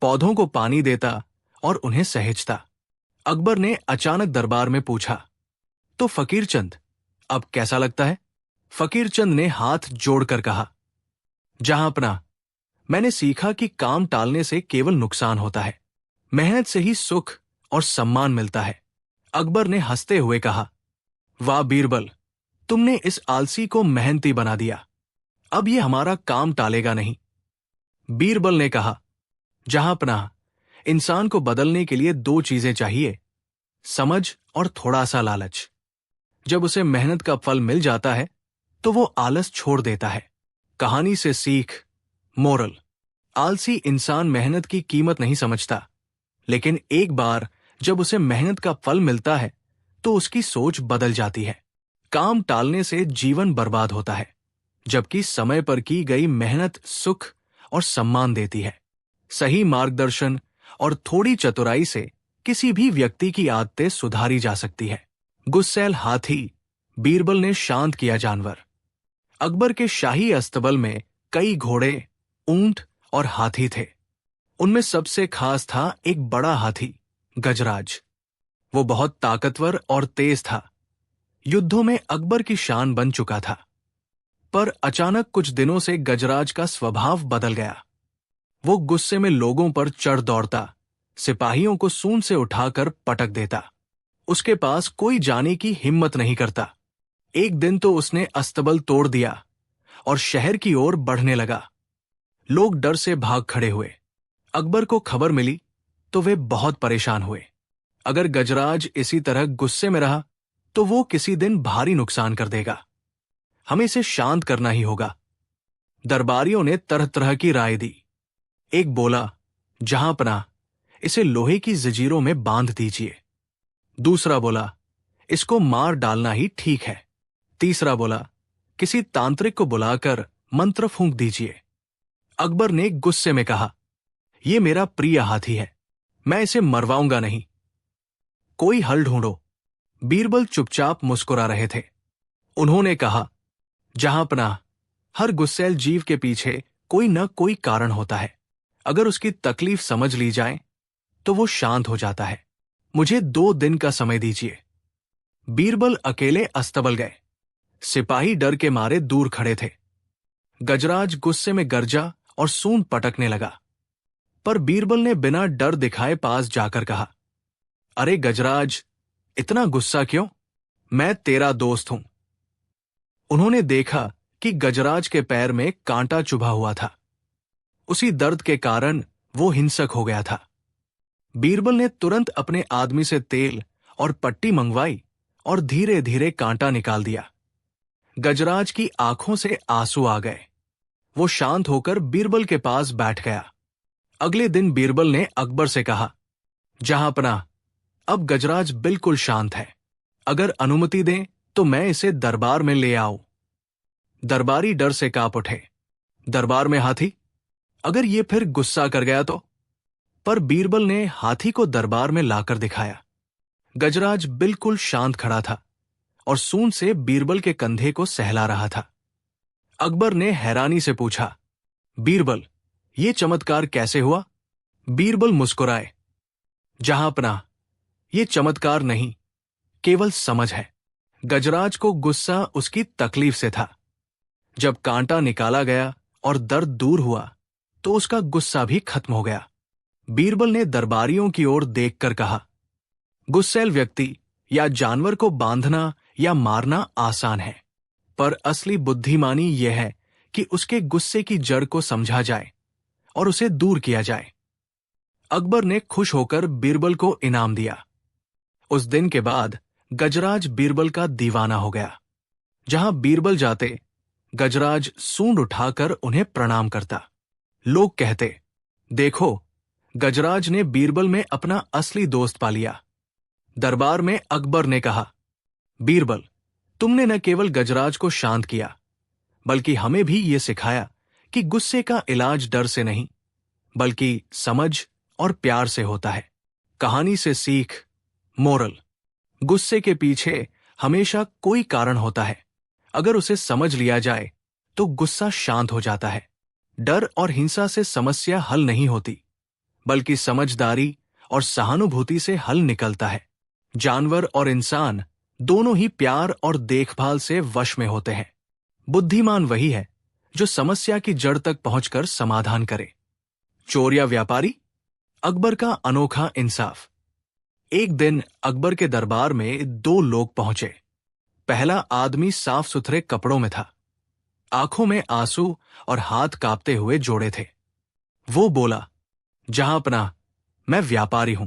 पौधों को पानी देता और उन्हें सहेजता। अकबर ने अचानक दरबार में पूछा, तो फकीर चंद, अब कैसा लगता है? फकीर चंद ने हाथ जोड़कर कहा, जहांपनाह, मैंने सीखा कि काम टालने से केवल नुकसान होता है, मेहनत से ही सुख और सम्मान मिलता है। अकबर ने हंसते हुए कहा, वाह बीरबल, तुमने इस आलसी को मेहनती बना दिया। अब ये हमारा काम टालेगा नहीं। बीरबल ने कहा, जहांपनाह, इंसान को बदलने के लिए 2 चीजें चाहिए, समझ और थोड़ा सा लालच। जब उसे मेहनत का फल मिल जाता है तो वो आलस छोड़ देता है। कहानी से सीख: मोरल, आलसी इंसान मेहनत की कीमत नहीं समझता, लेकिन एक बार जब उसे मेहनत का फल मिलता है तो उसकी सोच बदल जाती है। काम टालने से जीवन बर्बाद होता है, जबकि समय पर की गई मेहनत सुख और सम्मान देती है। सही मार्गदर्शन और थोड़ी चतुराई से किसी भी व्यक्ति की आदतें सुधारी जा सकती है। गुस्सैल हाथी, बीरबल ने शांत किया जानवर। अकबर के शाही अस्तबल में कई घोड़े, ऊंट और हाथी थे। उनमें सबसे खास था एक बड़ा हाथी, गजराज। वो बहुत ताकतवर और तेज था। युद्धों में अकबर की शान बन चुका था। पर अचानक कुछ दिनों से गजराज का स्वभाव बदल गया। वो गुस्से में लोगों पर चढ़ दौड़ता, सिपाहियों को सूंड से उठाकर पटक देता। उसके पास कोई जाने की हिम्मत नहीं करता। एक दिन तो उसने अस्तबल तोड़ दिया और शहर की ओर बढ़ने लगा। लोग डर से भाग खड़े हुए। अकबर को खबर मिली तो वे बहुत परेशान हुए। अगर गजराज इसी तरह गुस्से में रहा तो वो किसी दिन भारी नुकसान कर देगा। हमें इसे शांत करना ही होगा। दरबारियों ने तरह तरह की राय दी। एक बोला, जहां पना, इसे लोहे की जंजीरों में बांध दीजिए। दूसरा बोला, इसको मार डालना ही ठीक है। तीसरा बोला, किसी तांत्रिक को बुलाकर मंत्र फूंक दीजिए। अकबर ने गुस्से में कहा, यह मेरा प्रिय हाथी है, मैं इसे मरवाऊंगा नहीं। कोई हल ढूंढो। बीरबल चुपचाप मुस्कुरा रहे थे। उन्होंने कहा, जहां पनाह, हर गुस्सैल जीव के पीछे कोई न कोई कारण होता है। अगर उसकी तकलीफ समझ ली जाए तो वो शांत हो जाता है। मुझे 2 दिन का समय दीजिए। बीरबल अकेले अस्तबल गए। सिपाही डर के मारे दूर खड़े थे। गजराज गुस्से में गरजा और सूंड पटकने लगा। पर बीरबल ने बिना डर दिखाए पास जाकर कहा, अरे गजराज, इतना गुस्सा क्यों? मैं तेरा दोस्त हूं। उन्होंने देखा कि गजराज के पैर में कांटा चुभा हुआ था। उसी दर्द के कारण वो हिंसक हो गया था। बीरबल ने तुरंत अपने आदमी से तेल और पट्टी मंगवाई और धीरे धीरे कांटा निकाल दिया। गजराज की आंखों से आंसू आ गए। वो शांत होकर बीरबल के पास बैठ गया। अगले दिन बीरबल ने अकबर से कहा, जहां पनाह, अब गजराज बिल्कुल शांत है। अगर अनुमति दें तो मैं इसे दरबार में ले आऊं। दरबारी डर से कांप उठे। दरबार में हाथी? अगर ये फिर गुस्सा कर गया तो? पर बीरबल ने हाथी को दरबार में लाकर दिखाया। गजराज बिल्कुल शांत खड़ा था और सूंड से बीरबल के कंधे को सहला रहा था। अकबर ने हैरानी से पूछा, बीरबल, ये चमत्कार कैसे हुआ? बीरबल मुस्कुराए, जहां पनाह, ये चमत्कार नहीं, केवल समझ है। गजराज को गुस्सा उसकी तकलीफ से था। जब कांटा निकाला गया और दर्द दूर हुआ तो उसका गुस्सा भी खत्म हो गया। बीरबल ने दरबारियों की ओर देखकर कहा, गुस्सैल व्यक्ति या जानवर को बांधना या मारना आसान है, पर असली बुद्धिमानी यह है कि उसके गुस्से की जड़ को समझा जाए और उसे दूर किया जाए। अकबर ने खुश होकर बीरबल को इनाम दिया। उस दिन के बाद गजराज बीरबल का दीवाना हो गया। जहां बीरबल जाते, गजराज सूंड उठाकर उन्हें प्रणाम करता। लोग कहते, देखो, गजराज ने बीरबल में अपना असली दोस्त पा लिया। दरबार में अकबर ने कहा, बीरबल, तुमने न केवल गजराज को शांत किया, बल्कि हमें भी ये सिखाया कि गुस्से का इलाज डर से नहीं, बल्कि समझ और प्यार से होता है। कहानी से सीख, मोरल, गुस्से के पीछे हमेशा कोई कारण होता है। अगर उसे समझ लिया जाए तो गुस्सा शांत हो जाता है। डर और हिंसा से समस्या हल नहीं होती, बल्कि समझदारी और सहानुभूति से हल निकलता है। जानवर और इंसान दोनों ही प्यार और देखभाल से वश में होते हैं। बुद्धिमान वही है जो समस्या की जड़ तक पहुंचकर समाधान करे। चोर या व्यापारी? अकबर का अनोखा इंसाफ। एक दिन अकबर के दरबार में 2 लोग पहुंचे। पहला आदमी साफ सुथरे कपड़ों में था, आंखों में आंसू और हाथ कांपते हुए जोड़े थे। वो बोला, जहां पनाह, मैं व्यापारी हूं।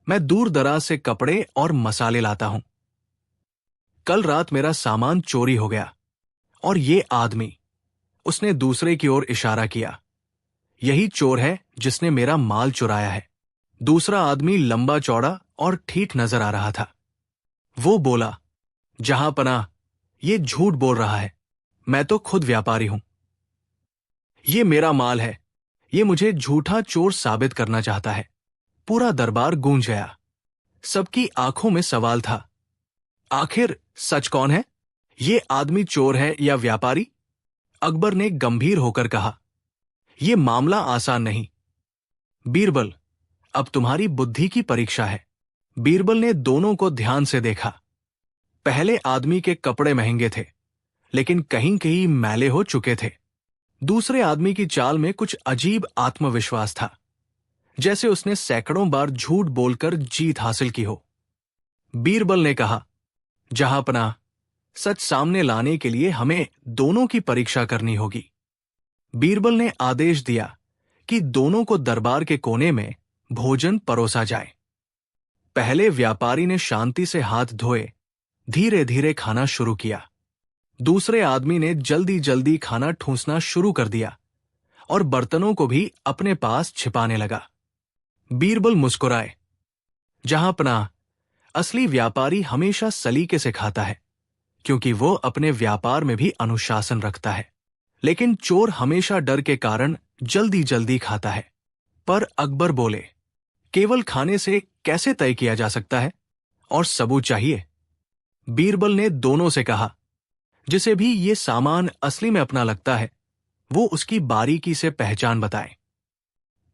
मैं दूर दराज से कपड़े और मसाले लाता हूं। कल रात मेरा सामान चोरी हो गया और ये आदमी, उसने दूसरे की ओर इशारा किया, यही चोर है जिसने मेरा माल चुराया है। दूसरा आदमी लंबा चौड़ा और ठीक नजर आ रहा था। वो बोला, जहां पनाह, ये झूठ बोल रहा है, मैं तो खुद व्यापारी हूं। ये मेरा माल है, ये मुझे झूठा चोर साबित करना चाहता है। पूरा दरबार गूंज गया। सबकी आंखों में सवाल था, आखिर सच कौन है? ये आदमी चोर है या व्यापारी? अकबर ने गंभीर होकर कहा, यह मामला आसान नहीं। बीरबल, अब तुम्हारी बुद्धि की परीक्षा है। बीरबल ने दोनों को ध्यान से देखा। पहले आदमी के कपड़े महंगे थे, लेकिन कहीं कहीं मैले हो चुके थे। दूसरे आदमी की चाल में कुछ अजीब आत्मविश्वास था, जैसे उसने सैकड़ों बार झूठ बोलकर जीत हासिल की हो। बीरबल ने कहा, जहां पनाह, सच सामने लाने के लिए हमें दोनों की परीक्षा करनी होगी। बीरबल ने आदेश दिया कि दोनों को दरबार के कोने में भोजन परोसा जाए। पहले व्यापारी ने शांति से हाथ धोए धीरे धीरे खाना शुरू किया। दूसरे आदमी ने जल्दी जल्दी खाना ठूंसना शुरू कर दिया और बर्तनों को भी अपने पास छिपाने लगा। बीरबल मुस्कुराए। जहां पनाह, असली व्यापारी हमेशा सलीके से खाता है, क्योंकि वो अपने व्यापार में भी अनुशासन रखता है। लेकिन चोर हमेशा डर के कारण जल्दी जल्दी खाता है। पर अकबर बोले, केवल खाने से कैसे तय किया जा सकता है, और सबूत चाहिए। बीरबल ने दोनों से कहा, जिसे भी ये सामान असली में अपना लगता है, वो उसकी बारीकी से पहचान बताए।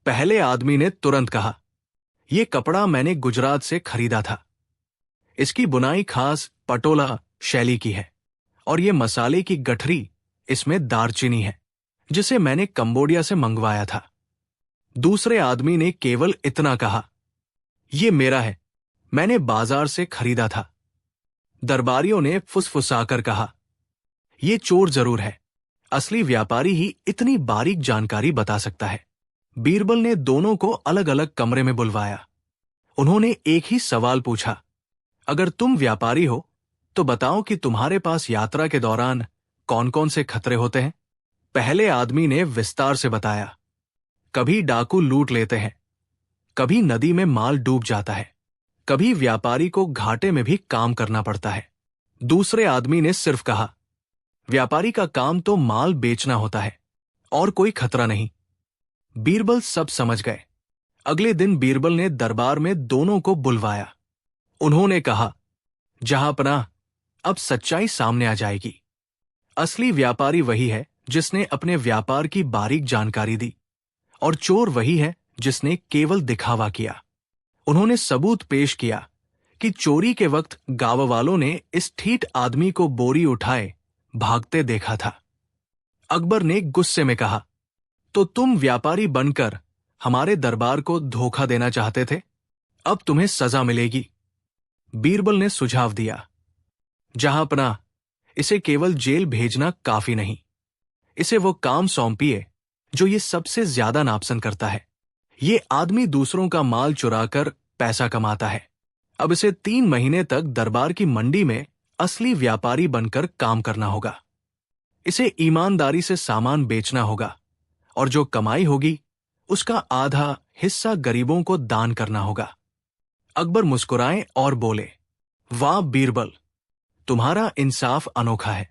पहले आदमी ने तुरंत कहा, यह कपड़ा मैंने गुजरात से खरीदा था। इसकी बुनाई खास पटोला शैली की है, और ये मसाले की गठरी इसमें दारचीनी है, जिसे मैंने कंबोडिया से मंगवाया था। दूसरे आदमी ने केवल इतना कहा, यह मेरा है, मैंने बाजार से खरीदा था। दरबारियों ने फुसफुसाकर कहा, यह चोर जरूर है, असली व्यापारी ही इतनी बारीक जानकारी बता सकता है। बीरबल ने दोनों को अलग अलग कमरे में बुलवाया। उन्होंने एक ही सवाल पूछा, अगर तुम व्यापारी हो तो बताओ कि तुम्हारे पास यात्रा के दौरान कौन कौन से खतरे होते हैं। पहले आदमी ने विस्तार से बताया, कभी डाकू लूट लेते हैं, कभी नदी में माल डूब जाता है, कभी व्यापारी को घाटे में भी काम करना पड़ता है। दूसरे आदमी ने सिर्फ कहा, व्यापारी का काम तो माल बेचना होता है, और कोई खतरा नहीं। बीरबल सब समझ गए। अगले दिन बीरबल ने दरबार में दोनों को बुलवाया। उन्होंने कहा, जहां पनाह, अब सच्चाई सामने आ जाएगी। असली व्यापारी वही है जिसने अपने व्यापार की बारीक जानकारी दी, और चोर वही है जिसने केवल दिखावा किया। उन्होंने सबूत पेश किया कि चोरी के वक्त गांव वालों ने इस ठीठ आदमी को बोरी उठाए भागते देखा था। अकबर ने गुस्से में कहा, तो तुम व्यापारी बनकर हमारे दरबार को धोखा देना चाहते थे, अब तुम्हें सजा मिलेगी। बीरबल ने सुझाव दिया, जहां पनाह, इसे केवल जेल भेजना काफी नहीं, इसे वो काम सौंपिए जो ये सबसे ज्यादा नापसंद करता है। ये आदमी दूसरों का माल चुराकर पैसा कमाता है। अब इसे 3 महीने तक दरबार की मंडी में असली व्यापारी बनकर काम करना होगा। इसे ईमानदारी से सामान बेचना होगा, और जो कमाई होगी उसका आधा हिस्सा गरीबों को दान करना होगा। अकबर मुस्कुराए और बोले, वाह बीरबल, तुम्हारा इंसाफ अनोखा है।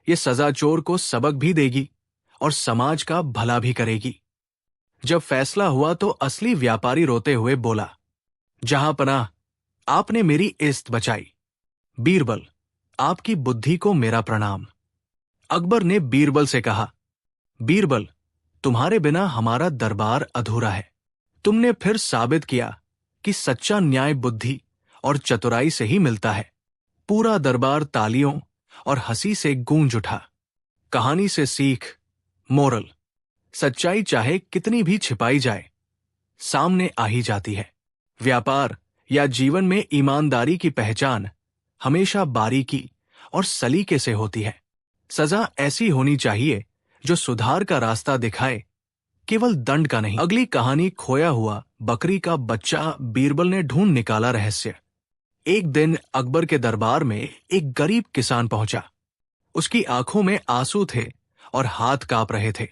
ये सजा चोर को सबक भी देगी और समाज का भला भी करेगी। जब फैसला हुआ तो असली व्यापारी रोते हुए बोला, जहां पनाह, आपने मेरी इज्जत बचाई। बीरबल, आपकी बुद्धि को मेरा प्रणाम। अकबर ने बीरबल से कहा, बीरबल, तुम्हारे बिना हमारा दरबार अधूरा है। तुमने फिर साबित किया कि सच्चा न्याय बुद्धि और चतुराई से ही मिलता है। पूरा दरबार तालियों और हंसी से गूंज उठा। कहानी से सीख, मोरल, सच्चाई चाहे कितनी भी छिपाई जाए, सामने आ ही जाती है। व्यापार या जीवन में ईमानदारी की पहचान हमेशा बारीकी और सलीके से होती है। सजा ऐसी होनी चाहिए जो सुधार का रास्ता दिखाए, केवल दंड का नहीं। अगली कहानी, खोया हुआ बकरी का बच्चा। बीरबल ने ढूंढ निकाला रहस्य। एक दिन अकबर के दरबार में एक गरीब किसान पहुंचा। उसकी आंखों में आंसू थे और हाथ कांप रहे थे।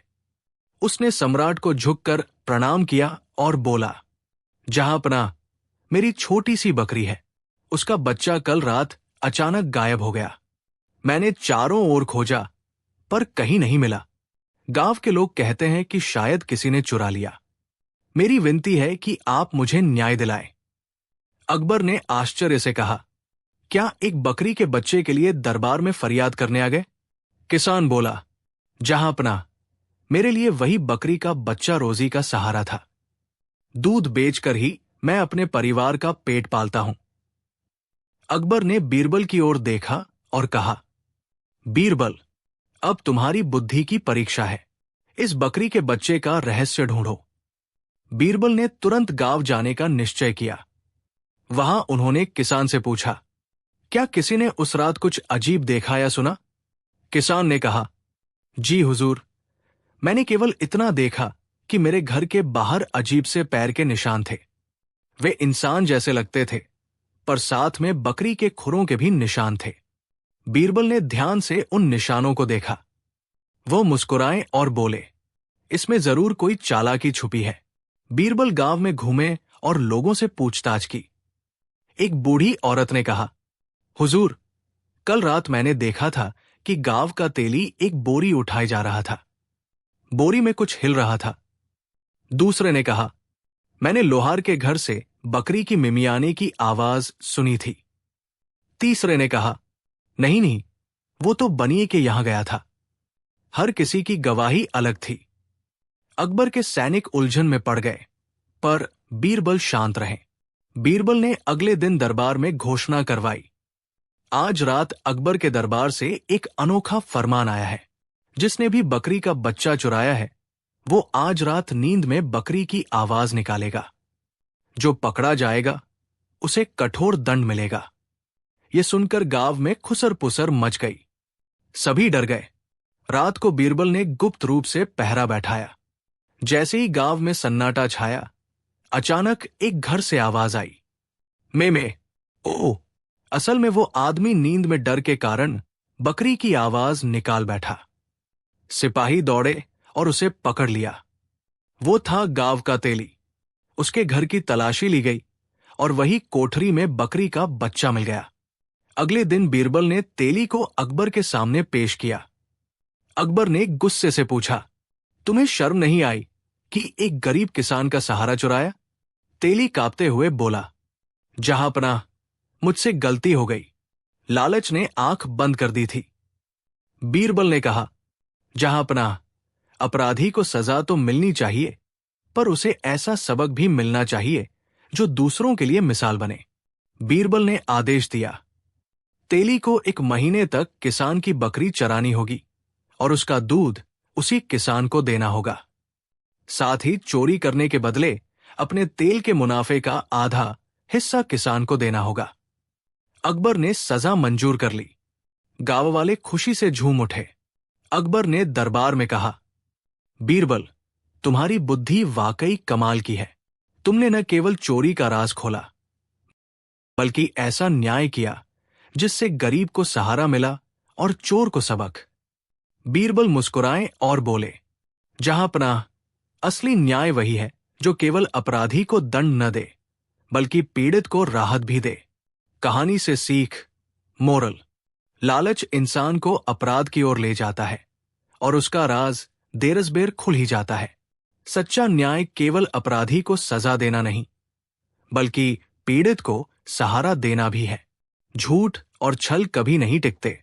उसने सम्राट को झुककर प्रणाम किया और बोला, जहां पनाह, मेरी छोटी सी बकरी है। उसका बच्चा कल रात अचानक गायब हो गया। मैंने चारों ओर खोजा, पर कहीं नहीं मिला। गांव के लोग कहते हैं कि शायद किसी ने चुरा लिया। मेरी विनती है कि आप मुझे न्याय दिलाएं। अकबर ने आश्चर्य से कहा, क्या एक बकरी के बच्चे के लिए दरबार में फरियाद करने आ गए? किसान बोला, जहां पनाह, मेरे लिए वही बकरी का बच्चा रोजी का सहारा था। दूध बेचकर ही मैं अपने परिवार का पेट पालता हूं। अकबर ने बीरबल की ओर देखा और कहा, बीरबल, अब तुम्हारी बुद्धि की परीक्षा है। इस बकरी के बच्चे का रहस्य ढूंढो। बीरबल ने तुरंत गांव जाने का निश्चय किया। वहां उन्होंने किसान से पूछा, क्या किसी ने उस रात कुछ अजीब देखा या सुना? किसान ने कहा, जी हुजूर, मैंने केवल इतना देखा कि मेरे घर के बाहर अजीब से पैर के निशान थे। वे इंसान जैसे लगते थे, पर साथ में बकरी के खुरों के भी निशान थे। बीरबल ने ध्यान से उन निशानों को देखा। वो मुस्कुराए और बोले, इसमें जरूर कोई चालाकी छुपी है। बीरबल गांव में घूमे और लोगों से पूछताछ की। एक बूढ़ी औरत ने कहा, हुजूर, कल रात मैंने देखा था कि गांव का तेली एक बोरी उठाए जा रहा था। बोरी में कुछ हिल रहा था। दूसरे ने कहा, मैंने लोहार के घर से बकरी की मिमियाने की आवाज सुनी थी। तीसरे ने कहा, नहीं नहीं, वो तो बनिए के यहां गया था। हर किसी की गवाही अलग थी। अकबर के सैनिक उलझन में पड़ गए, पर बीरबल शांत रहे। बीरबल ने अगले दिन दरबार में घोषणा करवाई, आज रात अकबर के दरबार से एक अनोखा फरमान आया है। जिसने भी बकरी का बच्चा चुराया है, वो आज रात नींद में बकरी की आवाज निकालेगा। जो पकड़ा जाएगा, उसे कठोर दंड मिलेगा। ये सुनकर गांव में खुसर पुसर मच गई। सभी डर गए। रात को बीरबल ने गुप्त रूप से पहरा बैठाया। जैसे ही गांव में सन्नाटा छाया, अचानक एक घर से आवाज आई, में ओ। असल में वो आदमी नींद में डर के कारण बकरी की आवाज निकाल बैठा। सिपाही दौड़े और उसे पकड़ लिया। वो था गांव का तेली। उसके घर की तलाशी ली गई और वही कोठरी में बकरी का बच्चा मिल गया। अगले दिन बीरबल ने तेली को अकबर के सामने पेश किया। अकबर ने गुस्से से पूछा, तुम्हें शर्म नहीं आई कि एक गरीब किसान का सहारा चुराया? तेली कांपते हुए बोला, जहांपनाह, मुझसे गलती हो गई। लालच ने आंख बंद कर दी थी। बीरबल ने कहा, जहांपनाह, अपराधी को सजा तो मिलनी चाहिए, पर उसे ऐसा सबक भी मिलना चाहिए जो दूसरों के लिए मिसाल बने। बीरबल ने आदेश दिया, तेली को 1 महीने तक किसान की बकरी चरानी होगी और उसका दूध उसी किसान को देना होगा। साथ ही चोरी करने के बदले अपने तेल के मुनाफे का आधा हिस्सा किसान को देना होगा। अकबर ने सजा मंजूर कर ली। गांव वाले खुशी से झूम उठे। अकबर ने दरबार में कहा, बीरबल, तुम्हारी बुद्धि वाकई कमाल की है। तुमने न केवल चोरी का राज खोला, बल्कि ऐसा न्याय किया जिससे गरीब को सहारा मिला और चोर को सबक। बीरबल मुस्कुराए और बोले, जहांपनाह, असली न्याय वही है जो केवल अपराधी को दंड न दे, बल्कि पीड़ित को राहत भी दे। कहानी से सीख, मोरल, लालच इंसान को अपराध की ओर ले जाता है और उसका राज देरसबेर खुल ही जाता है। सच्चा न्याय केवल अपराधी को सजा देना नहीं, बल्कि पीड़ित को सहारा देना भी है। झूठ और छल कभी नहीं टिकते,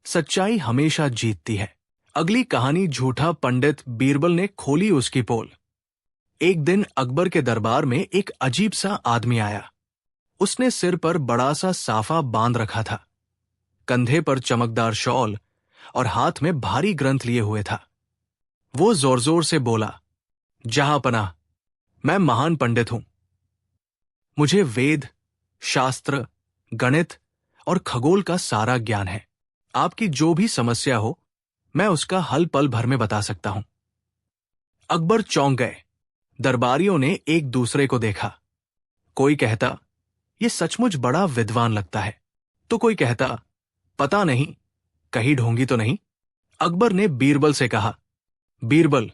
सच्चाई हमेशा जीतती है। अगली कहानी झूठा पंडित। बीरबल ने खोली उसकी पोल। एक दिन अकबर के दरबार में एक अजीब सा आदमी आया। उसने सिर पर बड़ा सा साफा बांध रखा था, कंधे पर चमकदार शॉल और हाथ में भारी ग्रंथ लिए हुए था। वो जोर जोर से बोला, जहांपनाह, मैं महान पंडित हूं। मुझे वेद, शास्त्र, गणित और खगोल का सारा ज्ञान है। आपकी जो भी समस्या हो, मैं उसका हल पल भर में बता सकता हूं। अकबर चौंक गए। दरबारियों ने एक दूसरे को देखा। कोई कहता, ये सचमुच बड़ा विद्वान लगता है, तो कोई कहता, पता नहीं, कहीं ढोंगी तो नहीं। अकबर ने बीरबल से कहा, बीरबल,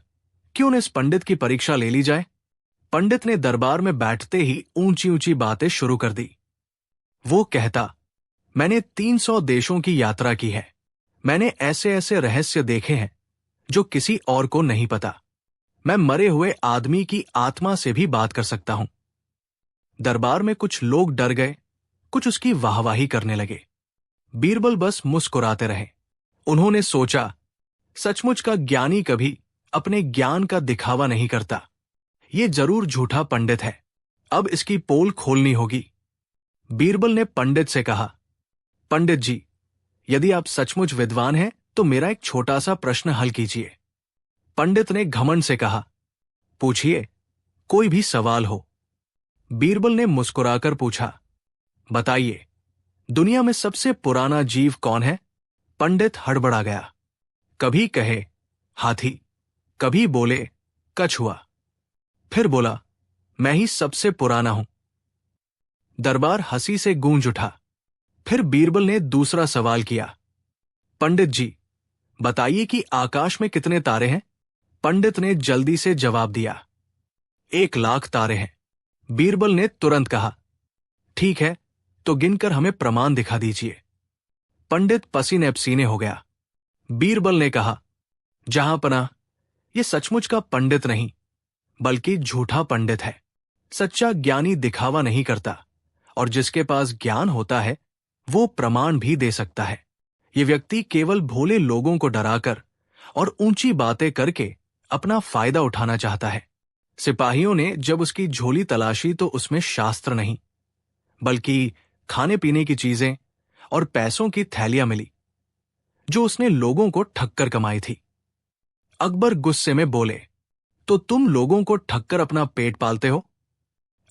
क्यों न इस पंडित की परीक्षा ले ली जाए। पंडित ने दरबार में बैठते ही ऊंची ऊंची बातें शुरू कर दी। वो कहता, मैंने 300 देशों की यात्रा की है। मैंने ऐसे ऐसे रहस्य देखे हैं जो किसी और को नहीं पता। मैं मरे हुए आदमी की आत्मा से भी बात कर सकता हूं। दरबार में कुछ लोग डर गए, कुछ उसकी वाहवाही करने लगे। बीरबल बस मुस्कुराते रहे। उन्होंने सोचा, सचमुच का ज्ञानी कभी अपने ज्ञान का दिखावा नहीं करता। ये जरूर झूठा पंडित है। अब इसकी पोल खोलनी होगी। बीरबल ने पंडित से कहा, पंडित जी, यदि आप सचमुच विद्वान हैं तो मेरा एक छोटा सा प्रश्न हल कीजिए। पंडित ने घमंड से कहा, पूछिए, कोई भी सवाल हो। बीरबल ने मुस्कुराकर पूछा, बताइए, दुनिया में सबसे पुराना जीव कौन है? पंडित हड़बड़ा गया। कभी कहे हाथी, कभी बोले कछुआ, फिर बोला, मैं ही सबसे पुराना हूं। दरबार हंसी से गूंज उठा। फिर बीरबल ने दूसरा सवाल किया, पंडित जी, बताइए कि आकाश में कितने तारे हैं? पंडित ने जल्दी से जवाब दिया, 1,00,000 तारे हैं। बीरबल ने तुरंत कहा, ठीक है, तो गिनकर हमें प्रमाण दिखा दीजिए। पंडित पसीने पसीने हो गया। बीरबल ने कहा, जहांपना, ये सचमुच का पंडित नहीं, बल्कि झूठा पंडित है। सच्चा ज्ञानी दिखावा नहीं करता, और जिसके पास ज्ञान होता है वो प्रमाण भी दे सकता है। ये व्यक्ति केवल भोले लोगों को डराकर और ऊंची बातें करके अपना फायदा उठाना चाहता है। सिपाहियों ने जब उसकी झोली तलाशी तो उसमें शास्त्र नहीं, बल्कि खाने पीने की चीजें और पैसों की थैलियां मिली, जो उसने लोगों को ठगकर कमाई थी। अकबर गुस्से में बोले, तो तुम लोगों को ठगकर अपना पेट पालते हो?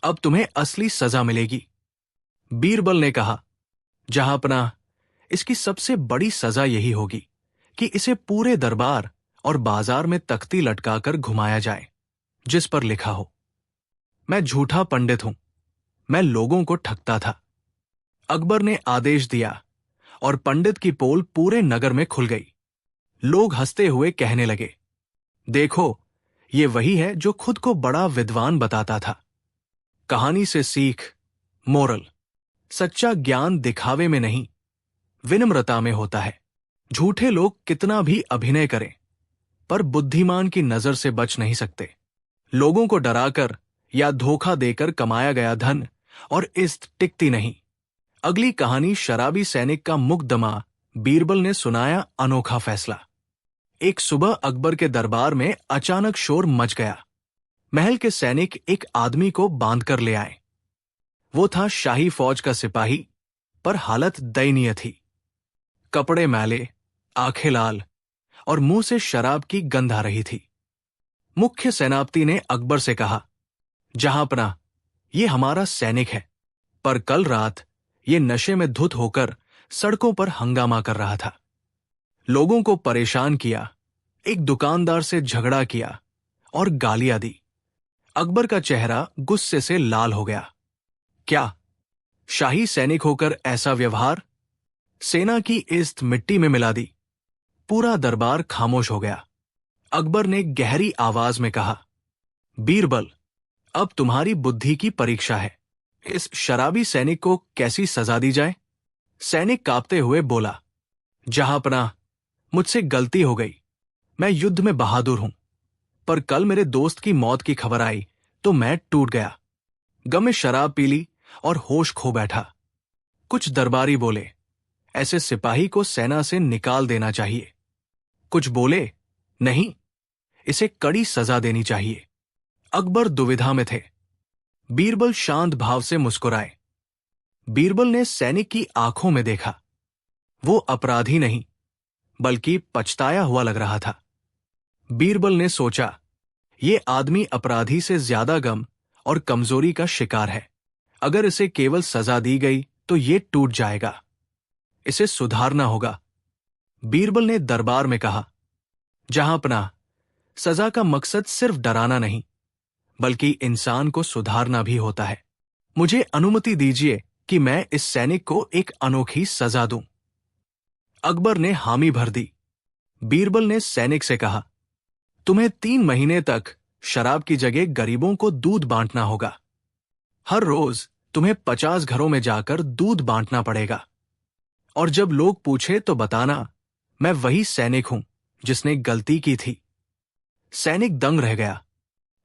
अब तुम्हें असली सजा मिलेगी। बीरबल ने कहा, जहांपना, इसकी सबसे बड़ी सजा यही होगी कि इसे पूरे दरबार और बाजार में तख्ती लटकाकर घुमाया जाए, जिस पर लिखा हो, मैं झूठा पंडित हूं, मैं लोगों को ठगता था। अकबर ने आदेश दिया और पंडित की पोल पूरे नगर में खुल गई। लोग हंसते हुए कहने लगे, देखो, ये वही है जो खुद को बड़ा विद्वान बताता था। कहानी से सीख, मोरल, सच्चा ज्ञान दिखावे में नहीं, विनम्रता में होता है। झूठे लोग कितना भी अभिनय करें, पर बुद्धिमान की नजर से बच नहीं सकते। लोगों को डराकर या धोखा देकर कमाया गया धन और इज्जत टिकती नहीं। अगली कहानी शराबी सैनिक का मुकदमा। बीरबल ने सुनाया अनोखा फैसला। एक सुबह अकबर के दरबार में अचानक शोर मच गया। महल के सैनिक एक आदमी को बांधकर ले आए। वो था शाही फौज का सिपाही, पर हालत दयनीय थी। कपड़े मैले, आंखें लाल और मुंह से शराब की गंध आ रही थी। मुख्य सेनापति ने अकबर से कहा, जहांपना, ये हमारा सैनिक है, पर कल रात ये नशे में धुत होकर सड़कों पर हंगामा कर रहा था। लोगों को परेशान किया, एक दुकानदार से झगड़ा किया और गालियां दी। अकबर का चेहरा गुस्से से लाल हो गया। क्या शाही सैनिक होकर ऐसा व्यवहार? सेना की इज्जत मिट्टी में मिला दी। पूरा दरबार खामोश हो गया। अकबर ने गहरी आवाज में कहा, बीरबल, अब तुम्हारी बुद्धि की परीक्षा है। इस शराबी सैनिक को कैसी सजा दी जाए? सैनिक कांपते हुए बोला, जहांपना, मुझसे गलती हो गई। मैं युद्ध में बहादुर हूं, पर कल मेरे दोस्त की मौत की खबर आई तो मैं टूट गया। गम में शराब पी ली और होश खो बैठा। कुछ दरबारी बोले, ऐसे सिपाही को सेना से निकाल देना चाहिए। कुछ बोले, नहीं, इसे कड़ी सजा देनी चाहिए। अकबर दुविधा में थे। बीरबल शांत भाव से मुस्कुराए। बीरबल ने सैनिक की आंखों में देखा। वो अपराधी नहीं, बल्कि पछताया हुआ लग रहा था। बीरबल ने सोचा, ये आदमी अपराधी से ज्यादा गम और कमजोरी का शिकार है। अगर इसे केवल सजा दी गई तो ये टूट जाएगा। इसे सुधारना होगा। बीरबल ने दरबार में कहा, जहांपना, सजा का मकसद सिर्फ डराना नहीं, बल्कि इंसान को सुधारना भी होता है। मुझे अनुमति दीजिए कि मैं इस सैनिक को एक अनोखी सजा दूं। अकबर ने हामी भर दी। बीरबल ने सैनिक से कहा, तुम्हें 3 महीने तक शराब की जगह गरीबों को दूध बांटना होगा। हर रोज तुम्हें 50 घरों में जाकर दूध बांटना पड़ेगा। और जब लोग पूछे तो बताना, मैं वही सैनिक हूं जिसने गलती की थी। सैनिक दंग रह गया।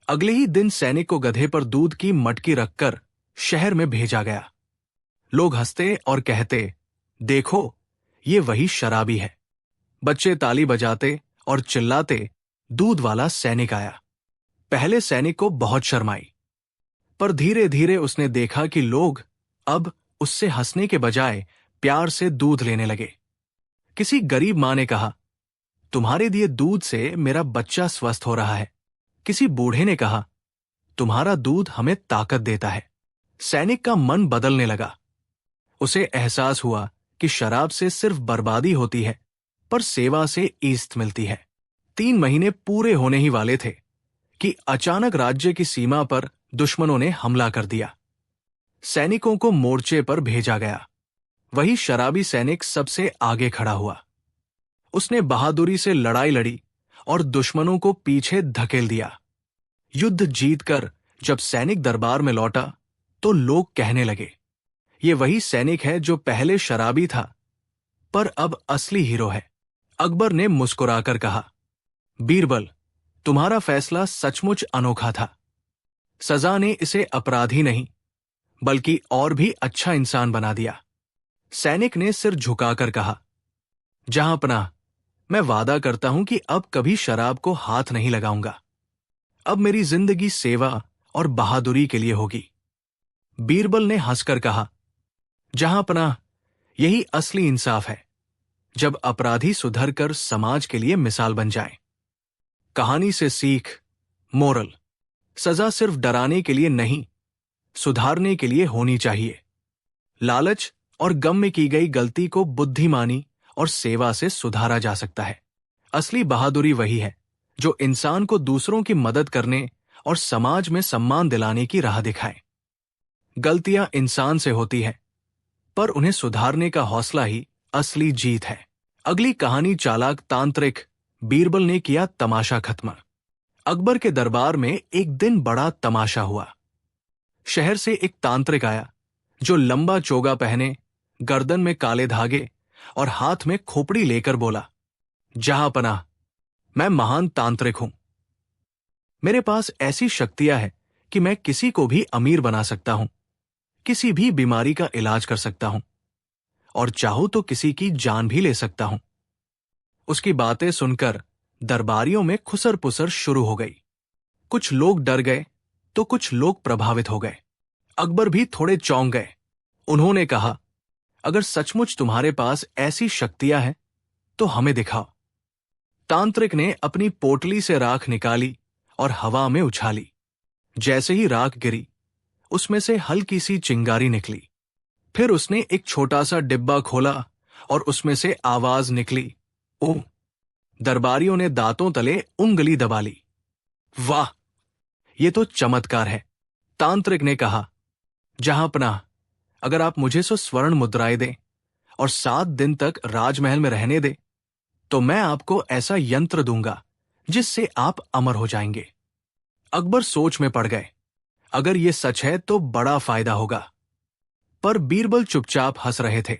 अगले ही दिन सैनिक को गधे पर दूध की मटकी रखकर शहर में भेजा गया। लोग हंसते और कहते, देखो, ये वही शराबी है। बच्चे ताली बजाते और चिल्लाते, दूध वाला सैनिक आया। पहले सैनिक को बहुत शर्म आई, पर धीरे धीरे उसने देखा कि लोग अब उससे हंसने के बजाय प्यार से दूध लेने लगे। किसी गरीब मां ने कहा, तुम्हारे दिए दूध से मेरा बच्चा स्वस्थ हो रहा है। किसी बूढ़े ने कहा, तुम्हारा दूध हमें ताकत देता है। सैनिक का मन बदलने लगा। उसे एहसास हुआ कि शराब से सिर्फ बर्बादी होती है, पर सेवा से इज्जत मिलती है। 3 महीने पूरे होने ही वाले थे कि अचानक राज्य की सीमा पर दुश्मनों ने हमला कर दिया। सैनिकों को मोर्चे पर भेजा गया। वही शराबी सैनिक सबसे आगे खड़ा हुआ। उसने बहादुरी से लड़ाई लड़ी और दुश्मनों को पीछे धकेल दिया। युद्ध जीतकर जब सैनिक दरबार में लौटा तो लोग कहने लगे, ये वही सैनिक है जो पहले शराबी था, पर अब असली हीरो है। अकबर ने मुस्कुराकर कहा, बीरबल, तुम्हारा फैसला सचमुच अनोखा था। सजा ने इसे अपराधी नहीं बल्कि और भी अच्छा इंसान बना दिया। सैनिक ने सिर झुकाकर कहा, जहांपनाह, मैं वादा करता हूं कि अब कभी शराब को हाथ नहीं लगाऊंगा। अब मेरी जिंदगी सेवा और बहादुरी के लिए होगी। बीरबल ने हंसकर कहा, जहांपनाह, यही असली इंसाफ है, जब अपराधी सुधर कर समाज के लिए मिसाल बन जाए। कहानी से सीख, मोरल, सजा सिर्फ डराने के लिए नहीं, सुधारने के लिए होनी चाहिए। लालच और गम में की गई गलती को बुद्धिमानी और सेवा से सुधारा जा सकता है। असली बहादुरी वही है जो इंसान को दूसरों की मदद करने और समाज में सम्मान दिलाने की राह दिखाए। गलतियां इंसान से होती हैं, पर उन्हें सुधारने का हौसला ही असली जीत है। अगली कहानी चालाक तांत्रिक बीरबल ने किया तमाशा खत्म। अकबर के दरबार में एक दिन बड़ा तमाशा हुआ। शहर से एक तांत्रिक आया जो लंबा चोगा पहने, गर्दन में काले धागे और हाथ में खोपड़ी लेकर बोला, जहांपनाह, मैं महान तांत्रिक हूं। मेरे पास ऐसी शक्तियां हैं कि मैं किसी को भी अमीर बना सकता हूं, किसी भी बीमारी का इलाज कर सकता हूं और चाहूं तो किसी की जान भी ले सकता हूं। उसकी बातें सुनकर दरबारियों में खुसर पुसर शुरू हो गई। कुछ लोग डर गए तो कुछ लोग प्रभावित हो गए। अकबर भी थोड़े चौंक गए। उन्होंने कहा, अगर सचमुच तुम्हारे पास ऐसी शक्तियां हैं तो हमें दिखाओ। तांत्रिक ने अपनी पोटली से राख निकाली और हवा में उछाली। जैसे ही राख गिरी, उसमें से हल्की सी चिंगारी निकली। फिर उसने एक छोटा सा डिब्बा खोला और उसमें से आवाज निकली, ओह! दरबारियों ने दांतों तले उंगली दबा ली। वाह, ये तो चमत्कार है। तांत्रिक ने कहा, जहांपनाह, अगर आप मुझे स्वर्ण मुद्राएं दें और 7 दिन तक राजमहल में रहने दें, तो मैं आपको ऐसा यंत्र दूंगा जिससे आप अमर हो जाएंगे। अकबर सोच में पड़ गए। अगर ये सच है तो बड़ा फायदा होगा। पर बीरबल चुपचाप हंस रहे थे।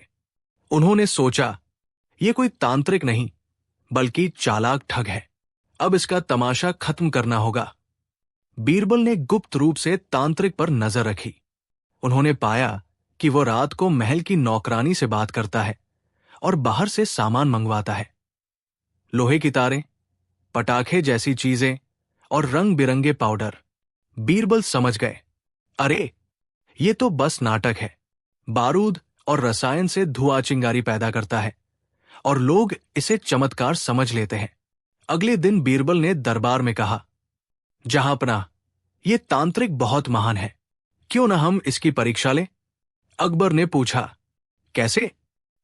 उन्होंने सोचा, ये कोई तांत्रिक नहीं बल्कि चालाक ठग है। अब इसका तमाशा खत्म करना होगा। बीरबल ने गुप्त रूप से तांत्रिक पर नजर रखी। उन्होंने पाया कि वो रात को महल की नौकरानी से बात करता है और बाहर से सामान मंगवाता है। लोहे की तारें, पटाखे जैसी चीजें और रंग बिरंगे पाउडर। बीरबल समझ गए, अरे, ये तो बस नाटक है। बारूद और रसायन से धुआं चिंगारी पैदा करता है और लोग इसे चमत्कार समझ लेते हैं। अगले दिन बीरबल ने दरबार में कहा, जहांपनाह, ये तांत्रिक बहुत महान है, क्यों ना हम इसकी परीक्षा लें? अकबर ने पूछा, कैसे?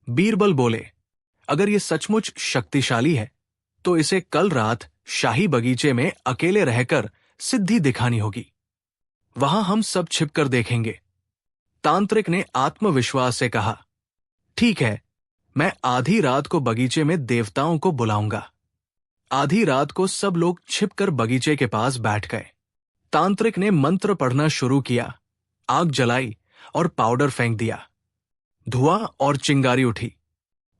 बीरबल बोले, अगर ये सचमुच शक्तिशाली है तो इसे कल रात शाही बगीचे में अकेले रहकर सिद्धि दिखानी होगी। वहां हम सब छिपकर देखेंगे। तांत्रिक ने आत्मविश्वास से कहा, ठीक है, मैं आधी रात को बगीचे में देवताओं को बुलाऊंगा। आधी रात को सब लोग छिपकर बगीचे के पास बैठ गए। तांत्रिक ने मंत्र पढ़ना शुरू किया, आग जलाई और पाउडर फेंक दिया। धुआं और चिंगारी उठी।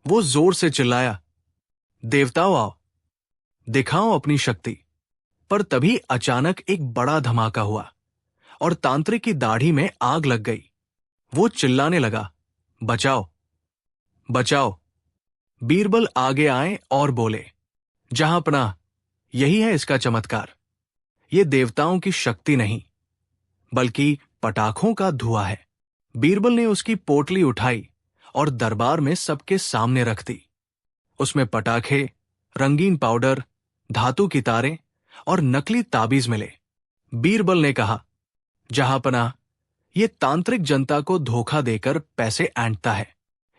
वो जोर से चिल्लाया, देवताओं आओ, दिखाओ अपनी शक्ति। पर तभी अचानक एक बड़ा धमाका हुआ और तांत्रिक की दाढ़ी में आग लग गई। वो चिल्लाने लगा, बचाओ, बचाओ। बीरबल आगे आए और बोले, जहांपनाह, यही है इसका चमत्कार। ये देवताओं की शक्ति नहीं बल्कि पटाखों का धुआं है। बीरबल ने उसकी पोटली उठाई और दरबार में सबके सामने रख दी। उसमें पटाखे, रंगीन पाउडर, धातु की तारें और नकली ताबीज मिले। बीरबल ने कहा, जहांपनाह, ये तांत्रिक जनता को धोखा देकर पैसे ऐंठता है।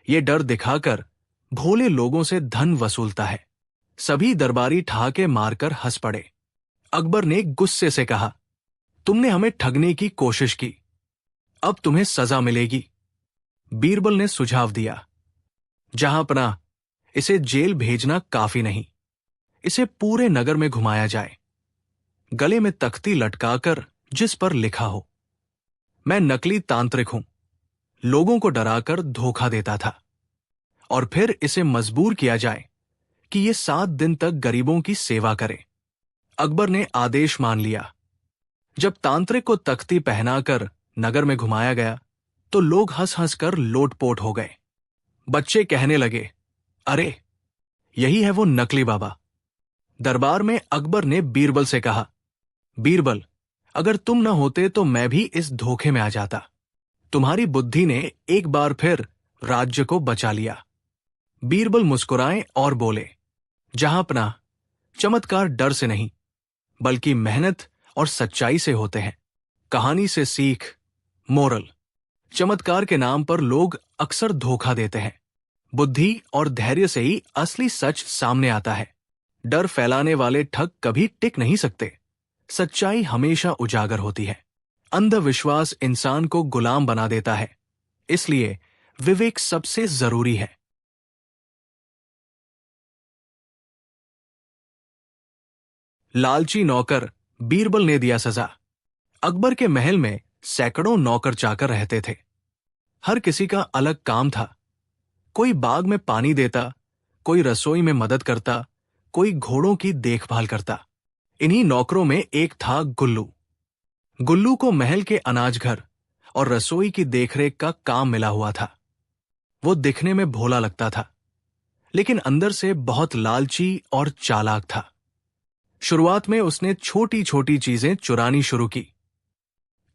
ये डर दिखाकर भोले लोगों से धन वसूलता है। सभी दरबारी ठहाके मारकर हंस पड़े। अकबर ने गुस्से से कहा, तुमने हमें ठगने की कोशिश की, अब तुम्हें सजा मिलेगी। बीरबल ने सुझाव दिया, जहांपनाह, इसे जेल भेजना काफी नहीं, इसे पूरे नगर में घुमाया जाए, गले में तख्ती लटकाकर जिस पर लिखा हो, मैं नकली तांत्रिक हूं, लोगों को डराकर धोखा देता था। और फिर इसे मजबूर किया जाए कि ये 7 दिन तक गरीबों की सेवा करे। अकबर ने आदेश मान लिया। जब तांत्रिक को तख्ती पहनाकर नगर में घुमाया गया तो लोग हंस हंस कर लोटपोट हो गए। बच्चे कहने लगे, अरे यही है वो नकली बाबा। दरबार में अकबर ने बीरबल से कहा, बीरबल, अगर तुम न होते तो मैं भी इस धोखे में आ जाता। तुम्हारी बुद्धि ने एक बार फिर राज्य को बचा लिया। बीरबल मुस्कुराए और बोले, जहांपना, चमत्कार डर से नहीं बल्कि मेहनत और सच्चाई से होते हैं। कहानी से सीख, मोरल, चमत्कार के नाम पर लोग अक्सर धोखा देते हैं। बुद्धि और धैर्य से ही असली सच सामने आता है। डर फैलाने वाले ठग कभी टिक नहीं सकते। सच्चाई हमेशा उजागर होती है। अंधविश्वास इंसान को गुलाम बना देता है। इसलिए विवेक सबसे जरूरी है। लालची नौकर बीरबल ने दिया सजा। अकबर के महल में सैकड़ों नौकर चाकर रहते थे। हर किसी का अलग काम था। कोई बाग में पानी देता, कोई रसोई में मदद करता, कोई घोड़ों की देखभाल करता। इन्हीं नौकरों में एक था गुल्लू। गुल्लू को महल के अनाज घर और रसोई की देखरेख का काम मिला हुआ था। वो दिखने में भोला लगता था, लेकिन अंदर से बहुत लालची और चालाक था। शुरुआत में उसने छोटी छोटी चीजें चुरानी शुरू की।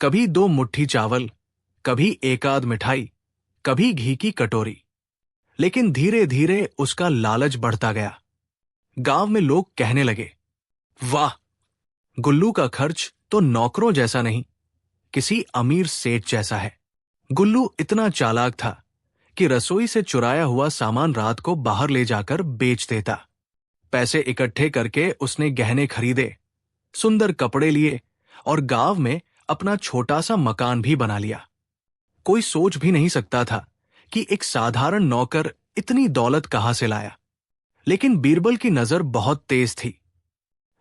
कभी 2 मुट्ठी चावल, कभी एक आध मिठाई, कभी घी की कटोरी। लेकिन धीरे धीरे उसका लालच बढ़ता गया। गांव में लोग कहने लगे, वाह, गुल्लू का खर्च तो नौकरों जैसा नहीं, किसी अमीर सेठ जैसा है। गुल्लू इतना चालाक था कि रसोई से चुराया हुआ सामान रात को बाहर ले जाकर बेच देता। पैसे इकट्ठे करके उसने गहने खरीदे, सुंदर कपड़े लिए और गांव में अपना छोटा सा मकान भी बना लिया। कोई सोच भी नहीं सकता था कि एक साधारण नौकर इतनी दौलत कहां से लाया। लेकिन बीरबल की नजर बहुत तेज थी।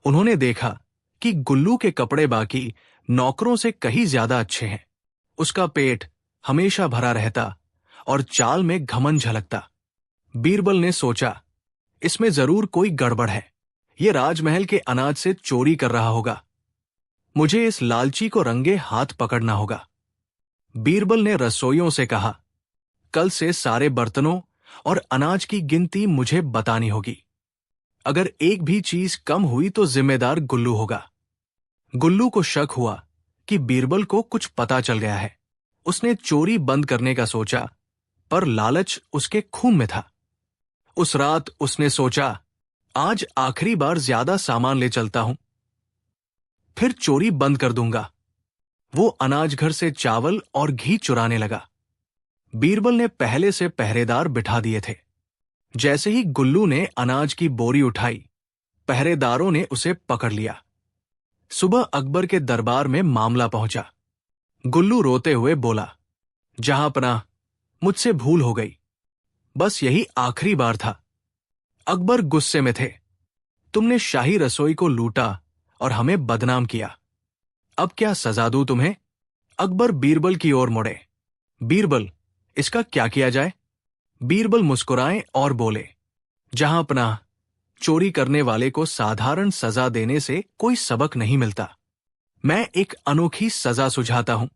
उन्होंने देखा कि गुल्लू के कपड़े बाकी नौकरों से कहीं ज्यादा अच्छे हैं। उसका पेट हमेशा भरा रहता और चाल में घमंड झलकता। बीरबल ने सोचा, इसमें जरूर कोई गड़बड़ है। ये राजमहल के अनाज से चोरी कर रहा होगा। मुझे इस लालची को रंगे हाथ पकड़ना होगा। बीरबल ने रसोइयों से कहा, कल से सारे बर्तनों और अनाज की गिनती मुझे बतानी होगी। अगर एक भी चीज कम हुई तो जिम्मेदार गुल्लू होगा। गुल्लू को शक हुआ कि बीरबल को कुछ पता चल गया है। उसने चोरी बंद करने का सोचा, पर लालच उसके खून में था। उस रात उसने सोचा, आज आखिरी बार ज्यादा सामान ले चलता हूं, फिर चोरी बंद कर दूंगा। वो अनाज घर से चावल और घी चुराने लगा। बीरबल ने पहले से पहरेदार बिठा दिए थे। जैसे ही गुल्लू ने अनाज की बोरी उठाई, पहरेदारों ने उसे पकड़ लिया। सुबह अकबर के दरबार में मामला पहुंचा। गुल्लू रोते हुए बोला, जहांपनाह, मुझसे भूल हो गई, बस यही आखिरी बार था। अकबर गुस्से में थे। तुमने शाही रसोई को लूटा और हमें बदनाम किया। अब क्या सजा दूं तुम्हें? अकबर बीरबल की ओर मुड़े। बीरबल, इसका क्या किया जाए? बीरबल मुस्कुराए और बोले, जहांपनाह, चोरी करने वाले को साधारण सजा देने से कोई सबक नहीं मिलता। मैं एक अनोखी सजा सुझाता हूं।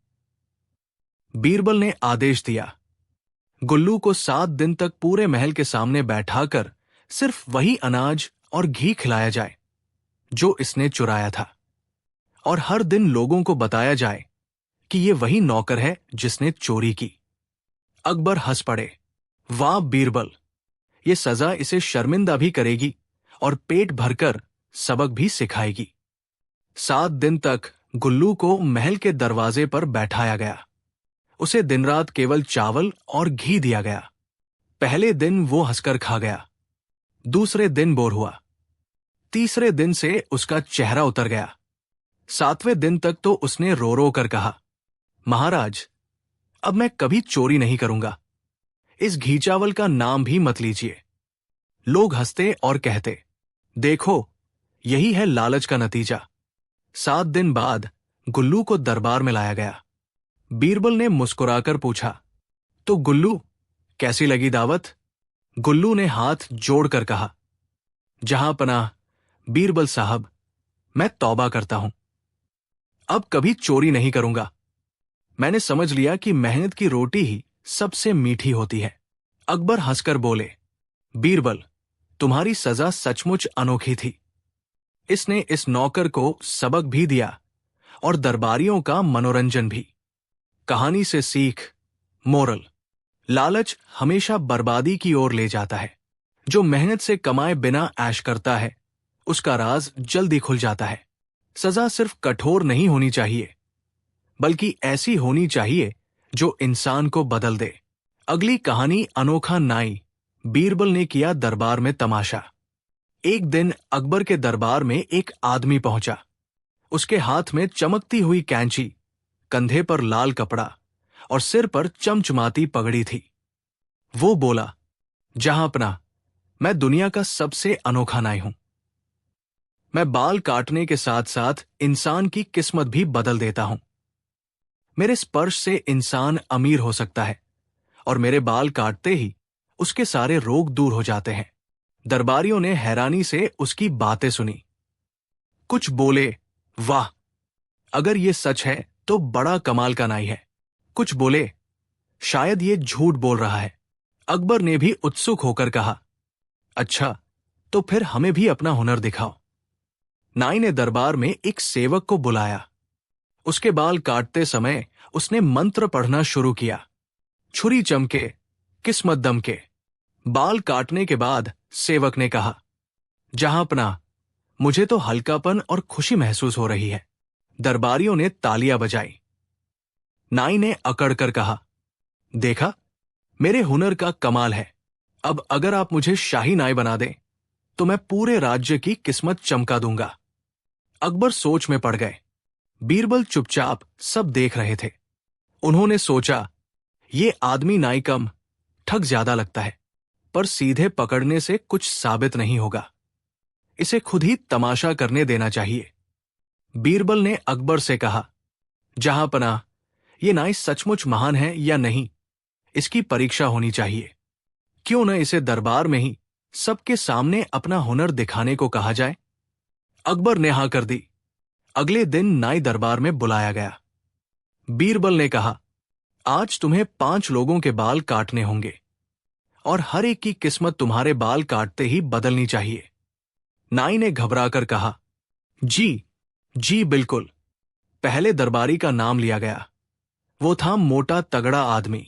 बीरबल ने आदेश दिया, गुल्लू को 7 दिन तक पूरे महल के सामने बैठाकर सिर्फ वही अनाज और घी खिलाया जाए जो इसने चुराया था, और हर दिन लोगों को बताया जाए कि ये वही नौकर है जिसने चोरी की। अकबर हंस पड़े। वाह बीरबल, ये सजा इसे शर्मिंदा भी करेगी और पेट भरकर सबक भी सिखाएगी। 7 दिन तक गुल्लू को महल के दरवाजे पर बैठाया गया। उसे दिन रात केवल चावल और घी दिया गया। पहले दिन वो हंसकर खा गया, दूसरे दिन बोर हुआ, तीसरे दिन से उसका चेहरा उतर गया, 7वें दिन तक तो उसने रो रो कर कहा, महाराज, अब मैं कभी चोरी नहीं करूंगा। इस घी चावल का नाम भी मत लीजिए। लोग हंसते और कहते, देखो, यही है लालच का नतीजा। 7 दिन बाद गुल्लू को दरबार में लाया गया। बीरबल ने मुस्कुराकर पूछा, तो गुल्लू, कैसी लगी दावत? गुल्लू ने हाथ जोड़कर कहा, जहां पनाह बीरबल साहब, मैं तौबा करता हूं। अब कभी चोरी नहीं करूंगा। मैंने समझ लिया कि मेहनत की रोटी ही सबसे मीठी होती है। अकबर हंसकर बोले, बीरबल, तुम्हारी सजा सचमुच अनोखी थी। इसने इस नौकर को सबक भी दिया और दरबारियों का मनोरंजन भी। कहानी से सीख, मोरल, लालच हमेशा बर्बादी की ओर ले जाता है। जो मेहनत से कमाए बिना ऐश करता है, उसका राज जल्दी खुल जाता है। सजा सिर्फ कठोर नहीं होनी चाहिए, बल्कि ऐसी होनी चाहिए जो इंसान को बदल दे। अगली कहानी, अनोखा नाई। बीरबल ने किया दरबार में तमाशा। एक दिन अकबर के दरबार में एक आदमी पहुंचा। उसके हाथ में चमकती हुई कैंची, कंधे पर लाल कपड़ा और सिर पर चमचमाती पगड़ी थी। वो बोला, जहांपना, मैं दुनिया का सबसे अनोखा नाई हूं। मैं बाल काटने के साथ साथ इंसान की किस्मत भी बदल देता हूं। मेरे स्पर्श से इंसान अमीर हो सकता है और मेरे बाल काटते ही उसके सारे रोग दूर हो जाते हैं। दरबारियों ने हैरानी से उसकी बातें सुनी। कुछ बोले, वाह, अगर ये सच है तो बड़ा कमाल का नाई है। कुछ बोले, शायद ये झूठ बोल रहा है। अकबर ने भी उत्सुक होकर कहा, अच्छा, तो फिर हमें भी अपना हुनर दिखाओ। नाई ने दरबार में एक सेवक को बुलाया। उसके बाल काटते समय उसने मंत्र पढ़ना शुरू किया। छुरी चमके, किस्मत दमके। बाल काटने के बाद सेवक ने कहा, जहांपना, मुझे तो हल्कापन और खुशी महसूस हो रही है। दरबारियों ने तालियां बजाई। नाई ने अकड़कर कहा, देखा, मेरे हुनर का कमाल है। अब अगर आप मुझे शाही नाई बना दें तो मैं पूरे राज्य की किस्मत चमका दूंगा। अकबर सोच में पड़ गए। बीरबल चुपचाप सब देख रहे थे। उन्होंने सोचा, ये आदमी नाई कम, ठग ज्यादा लगता है, पर सीधे पकड़ने से कुछ साबित नहीं होगा। इसे खुद ही तमाशा करने देना चाहिए। बीरबल ने अकबर से कहा, जहांपनाह, ये नाई सचमुच महान है या नहीं, इसकी परीक्षा होनी चाहिए। क्यों न इसे दरबार में ही सबके सामने अपना हुनर दिखाने को कहा जाए। अकबर ने हां कर दी। अगले दिन नाई दरबार में बुलाया गया। बीरबल ने कहा, आज तुम्हें 5 लोगों के बाल काटने होंगे और हर एक की किस्मत तुम्हारे बाल काटते ही बदलनी चाहिए। नाई ने घबराकर कहा, जी जी बिल्कुल। पहले दरबारी का नाम लिया गया। वो था मोटा तगड़ा आदमी।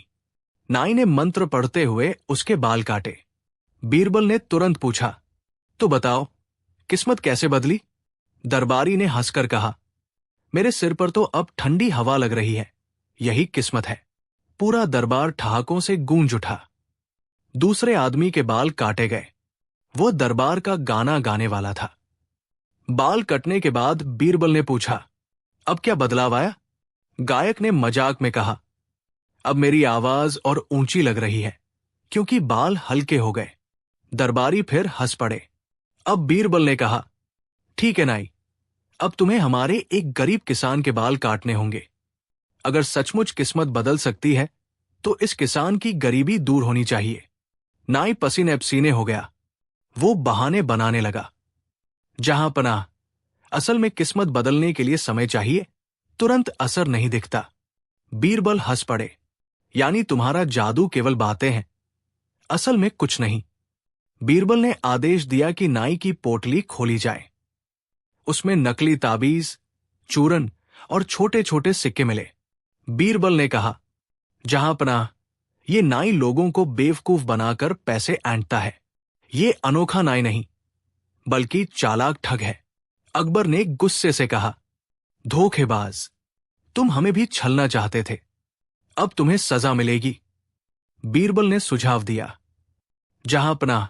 नाई ने मंत्र पढ़ते हुए उसके बाल काटे। बीरबल ने तुरंत पूछा, तो बताओ, किस्मत कैसे बदली? दरबारी ने हंसकर कहा, मेरे सिर पर तो अब ठंडी हवा लग रही है, यही किस्मत है। पूरा दरबार ठहाकों से गूंज उठा। दूसरे आदमी के बाल काटे गए। वो दरबार का गाना गाने वाला था। बाल कटने के बाद बीरबल ने पूछा, अब क्या बदलाव आया? गायक ने मजाक में कहा, अब मेरी आवाज और ऊंची लग रही है, क्योंकि बाल हल्के हो गए। दरबारी फिर हंस पड़े। अब बीरबल ने कहा, ठीक है नाई, अब तुम्हें हमारे एक गरीब किसान के बाल काटने होंगे। अगर सचमुच किस्मत बदल सकती है तो इस किसान की गरीबी दूर होनी चाहिए। नाई पसीने पसीने हो गया। वो बहाने बनाने लगा। जहांपनाह, असल में किस्मत बदलने के लिए समय चाहिए, तुरंत असर नहीं दिखता। बीरबल हंस पड़े, यानी तुम्हारा जादू केवल बातें हैं, असल में कुछ नहीं। बीरबल ने आदेश दिया कि नाई की पोटली खोली जाए। उसमें नकली ताबीज, चूरन और छोटे छोटे सिक्के मिले। बीरबल ने कहा, जहांपनाह, ये नाई लोगों को बेवकूफ बनाकर पैसे ऐंठता है। ये अनोखा नाई नहीं, बल्कि चालाक ठग है। अकबर ने गुस्से से कहा, धोखेबाज, तुम हमें भी छलना चाहते थे, अब तुम्हें सजा मिलेगी। बीरबल ने सुझाव दिया, जहांपनाह,